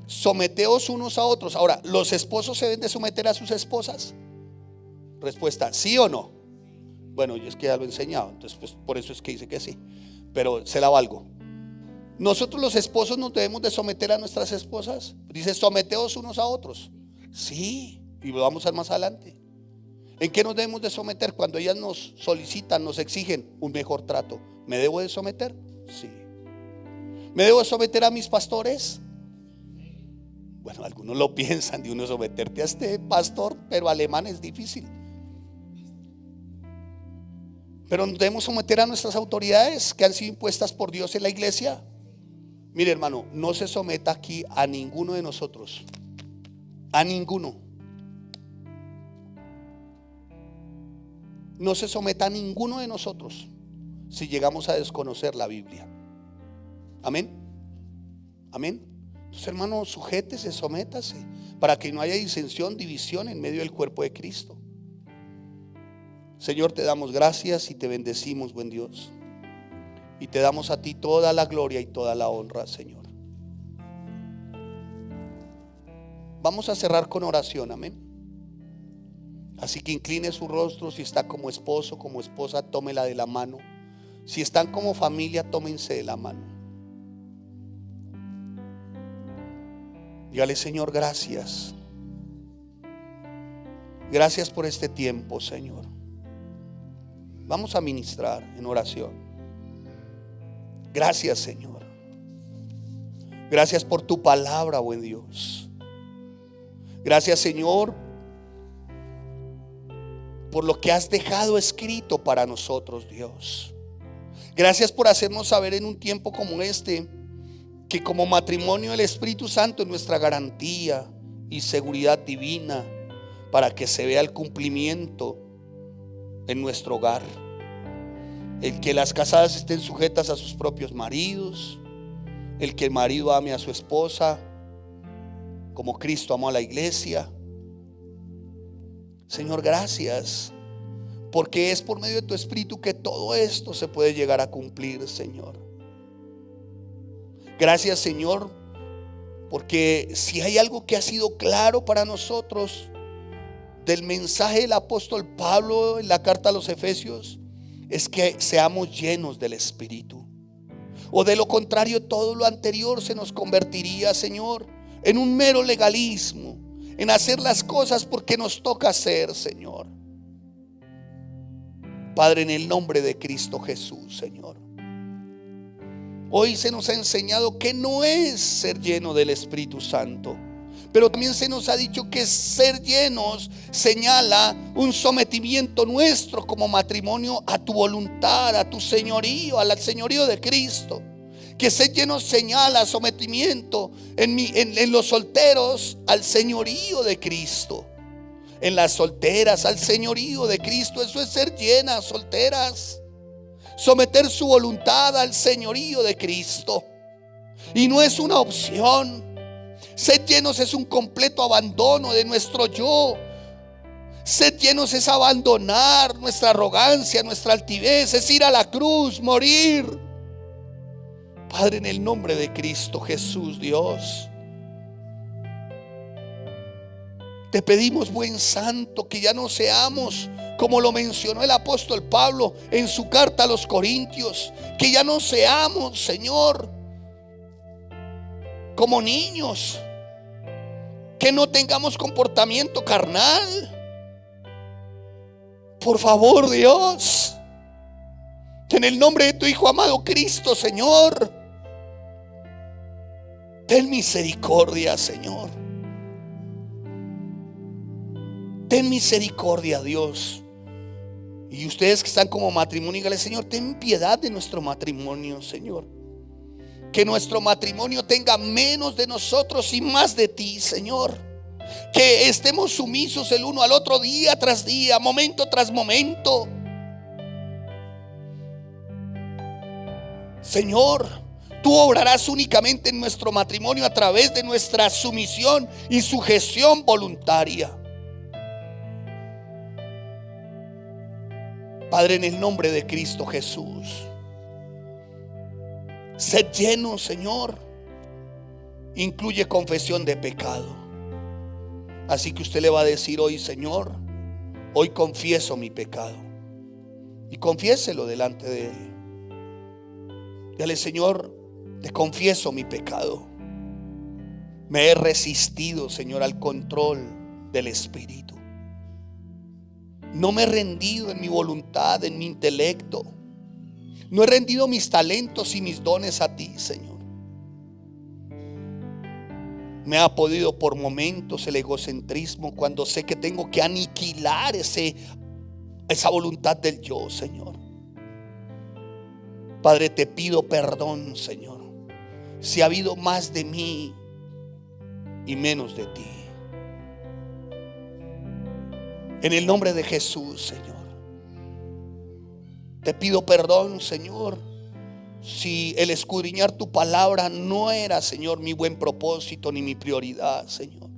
Someteos unos a otros. Ahora, ¿los esposos se deben de someter a sus esposas? Respuesta, ¿sí o no? Bueno, yo es que ya lo he enseñado, entonces pues por eso es que dice que sí, pero se la valgo. Nosotros los esposos nos debemos de someter a nuestras esposas. Dice, someteos unos a otros. Sí, y lo vamos a ver más adelante. ¿En qué nos debemos de someter? Cuando ellas nos solicitan, nos exigen un mejor trato. ¿Me debo de someter? Sí. ¿Me debo de someter a mis pastores? Bueno, algunos lo piensan de uno someterte a este pastor, pero alemán es difícil. Pero nos debemos someter a nuestras autoridades que han sido impuestas por Dios en la iglesia. Mire, hermano, no se someta aquí a ninguno de nosotros. A ninguno. No se someta a ninguno de nosotros si llegamos a desconocer la Biblia. Amén. Amén. Entonces, hermano, sujétese, sométase, para que no haya disensión, división en medio del cuerpo de Cristo. Señor, te damos gracias y te bendecimos, buen Dios. Y te damos a ti toda la gloria y toda la honra, Señor. Vamos a cerrar con oración, amén. Así que incline su rostro. Si está como esposo, como esposa, tómela de la mano. Si están como familia, tómense de la mano. Dígale: Señor, gracias. Gracias por este tiempo, Señor. Vamos a ministrar en oración. Gracias, Señor. Gracias por tu palabra, buen Dios. Gracias, Señor, por lo que has dejado escrito para nosotros, Dios. Gracias por hacernos saber en un tiempo como este que como matrimonio el Espíritu Santo es nuestra garantía y seguridad divina para que se vea el cumplimiento en nuestro hogar. El que las casadas estén sujetas a sus propios maridos, el que el marido ame a su esposa como Cristo amó a la iglesia. Señor, gracias, porque es por medio de tu Espíritu que todo esto se puede llegar a cumplir, Señor. Gracias, Señor, porque si hay algo que ha sido claro para nosotros del mensaje del apóstol Pablo en la carta a los Efesios, es que seamos llenos del Espíritu. O de lo contrario, todo lo anterior se nos convertiría, Señor, en un mero legalismo, en hacer las cosas porque nos toca hacer, Señor. Padre, en el nombre de Cristo Jesús, Señor, hoy se nos ha enseñado que no es ser lleno del Espíritu Santo, pero también se nos ha dicho que ser llenos señala un sometimiento nuestro como matrimonio a tu voluntad, a tu señorío, al señorío de Cristo. Que ser llenos señala sometimiento en los solteros al señorío de Cristo, en las solteras al señorío de Cristo. Eso es ser llenas, solteras. Someter su voluntad al señorío de Cristo. Y no es una opción. Ser llenos es un completo abandono de nuestro yo. Ser llenos es abandonar nuestra arrogancia, nuestra altivez, es ir a la cruz, morir. Padre, en el nombre de Cristo Jesús, Dios, te pedimos, buen Santo, que ya no seamos como lo mencionó el apóstol Pablo en su carta a los Corintios, que ya no seamos, Señor, como niños, que no tengamos comportamiento carnal. Por favor, Dios, en el nombre de tu Hijo amado Cristo, Señor, ten misericordia, Señor. Ten misericordia, Dios. Y ustedes que están como matrimonio, díganle: Señor, ten piedad de nuestro matrimonio, Señor. Que nuestro matrimonio tenga menos de nosotros y más de ti, Señor. Que estemos sumisos el uno al otro día tras día, momento tras momento. Señor, tú obrarás únicamente en nuestro matrimonio a través de nuestra sumisión y sujeción voluntaria. Padre, en el nombre de Cristo Jesús, sed lleno, Señor. Incluye confesión de pecado. Así que usted le va a decir hoy: Señor, hoy confieso mi pecado. Y confiéselo delante de Él. Dile: Señor, te confieso mi pecado. Me he resistido, Señor, al control del Espíritu. No me he rendido en mi voluntad, en mi intelecto. No he rendido mis talentos y mis dones a ti, Señor. Me ha podido por momentos el egocentrismo cuando sé que tengo que aniquilar esa voluntad del yo, Señor. Padre, te pido perdón, Señor, si ha habido más de mí y menos de ti. En el nombre de Jesús, Señor, te pido perdón, Señor, si el escudriñar tu palabra no era, Señor, mi buen propósito ni mi prioridad, Señor.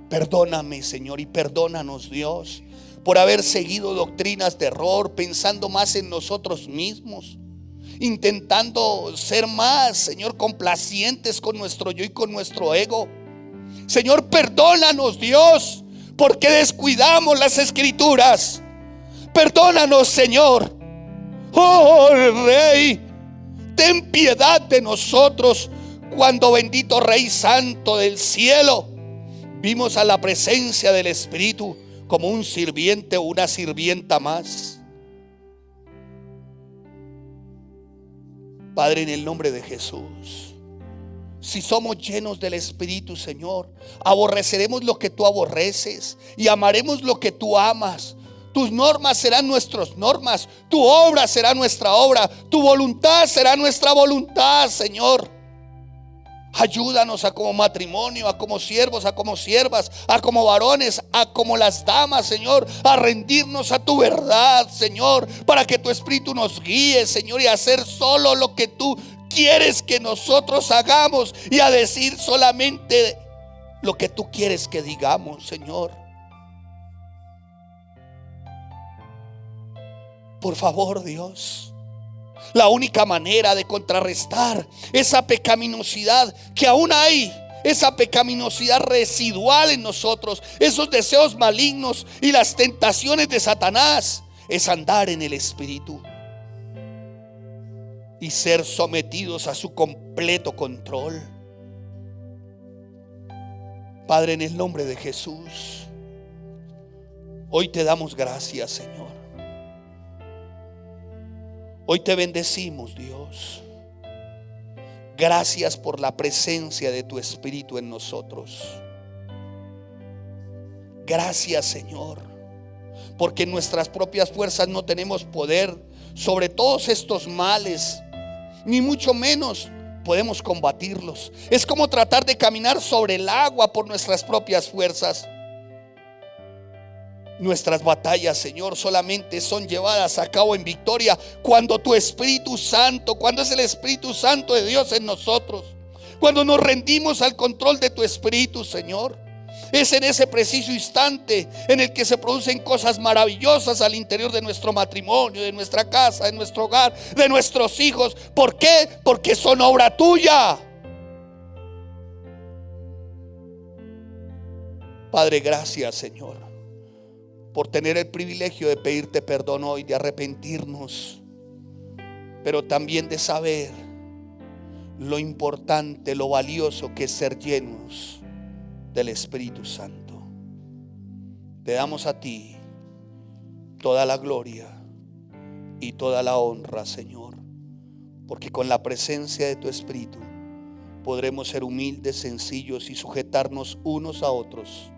Perdóname, Señor, y perdónanos, Dios, por haber seguido doctrinas de error, pensando más en nosotros mismos, intentando ser más, Señor, complacientes con nuestro yo y con nuestro ego. Señor, perdónanos, Dios, porque descuidamos las Escrituras. Perdónanos, Señor. Oh, Rey, ten piedad de nosotros cuando, bendito Rey Santo del cielo, vimos a la presencia del Espíritu como un sirviente o una sirvienta más. Padre, en el nombre de Jesús, si somos llenos del Espíritu, Señor, aborreceremos lo que tú aborreces y amaremos lo que tú amas. Tus normas serán nuestras normas, tu obra será nuestra obra, tu voluntad será nuestra voluntad, Señor. Ayúdanos a como matrimonio, a como siervos, a como siervas, a como varones, a como las damas, Señor, a rendirnos a tu verdad, Señor, para que tu Espíritu nos guíe, Señor, y a hacer solo lo que tú quieres que nosotros hagamos y a decir solamente lo que tú quieres que digamos, Señor. Por favor, Dios, la única manera de contrarrestar esa pecaminosidad que aún hay, esa pecaminosidad residual en nosotros, esos deseos malignos y las tentaciones de Satanás, es andar en el Espíritu y ser sometidos a su completo control. Padre, en el nombre de Jesús, hoy te damos gracias, Señor. Hoy te bendecimos, Dios. Gracias por la presencia de tu Espíritu en nosotros. Gracias, Señor, porque en nuestras propias fuerzas no tenemos poder sobre todos estos males, ni mucho menos podemos combatirlos. Es como tratar de caminar sobre el agua por nuestras propias fuerzas. Nuestras batallas, Señor, solamente son llevadas a cabo en victoria cuando tu Espíritu Santo, cuando es el Espíritu Santo de Dios en nosotros, cuando nos rendimos al control de tu Espíritu, Señor. Es en ese preciso instante en el que se producen cosas maravillosas al interior de nuestro matrimonio, de nuestra casa, de nuestro hogar, de nuestros hijos. ¿Por qué? Porque son obra tuya. Padre, gracias, Señor, por tener el privilegio de pedirte perdón hoy, de arrepentirnos, pero también de saber lo importante, lo valioso que es ser llenos del Espíritu Santo. Te damos a ti toda la gloria y toda la honra, Señor, porque con la presencia de tu Espíritu podremos ser humildes, sencillos y sujetarnos unos a otros,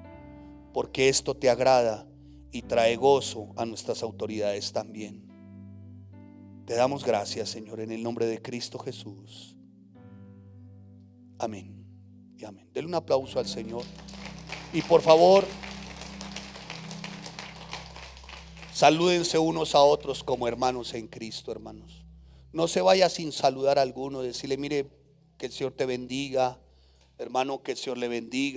porque esto te agrada y trae gozo a nuestras autoridades también. Te damos gracias, Señor, en el nombre de Cristo Jesús. Amén y amén. Denle un aplauso al Señor. Y por favor, salúdense unos a otros como hermanos en Cristo, hermanos. No se vaya sin saludar a alguno, decirle: mire, que el Señor te bendiga, hermano, que el Señor le bendiga.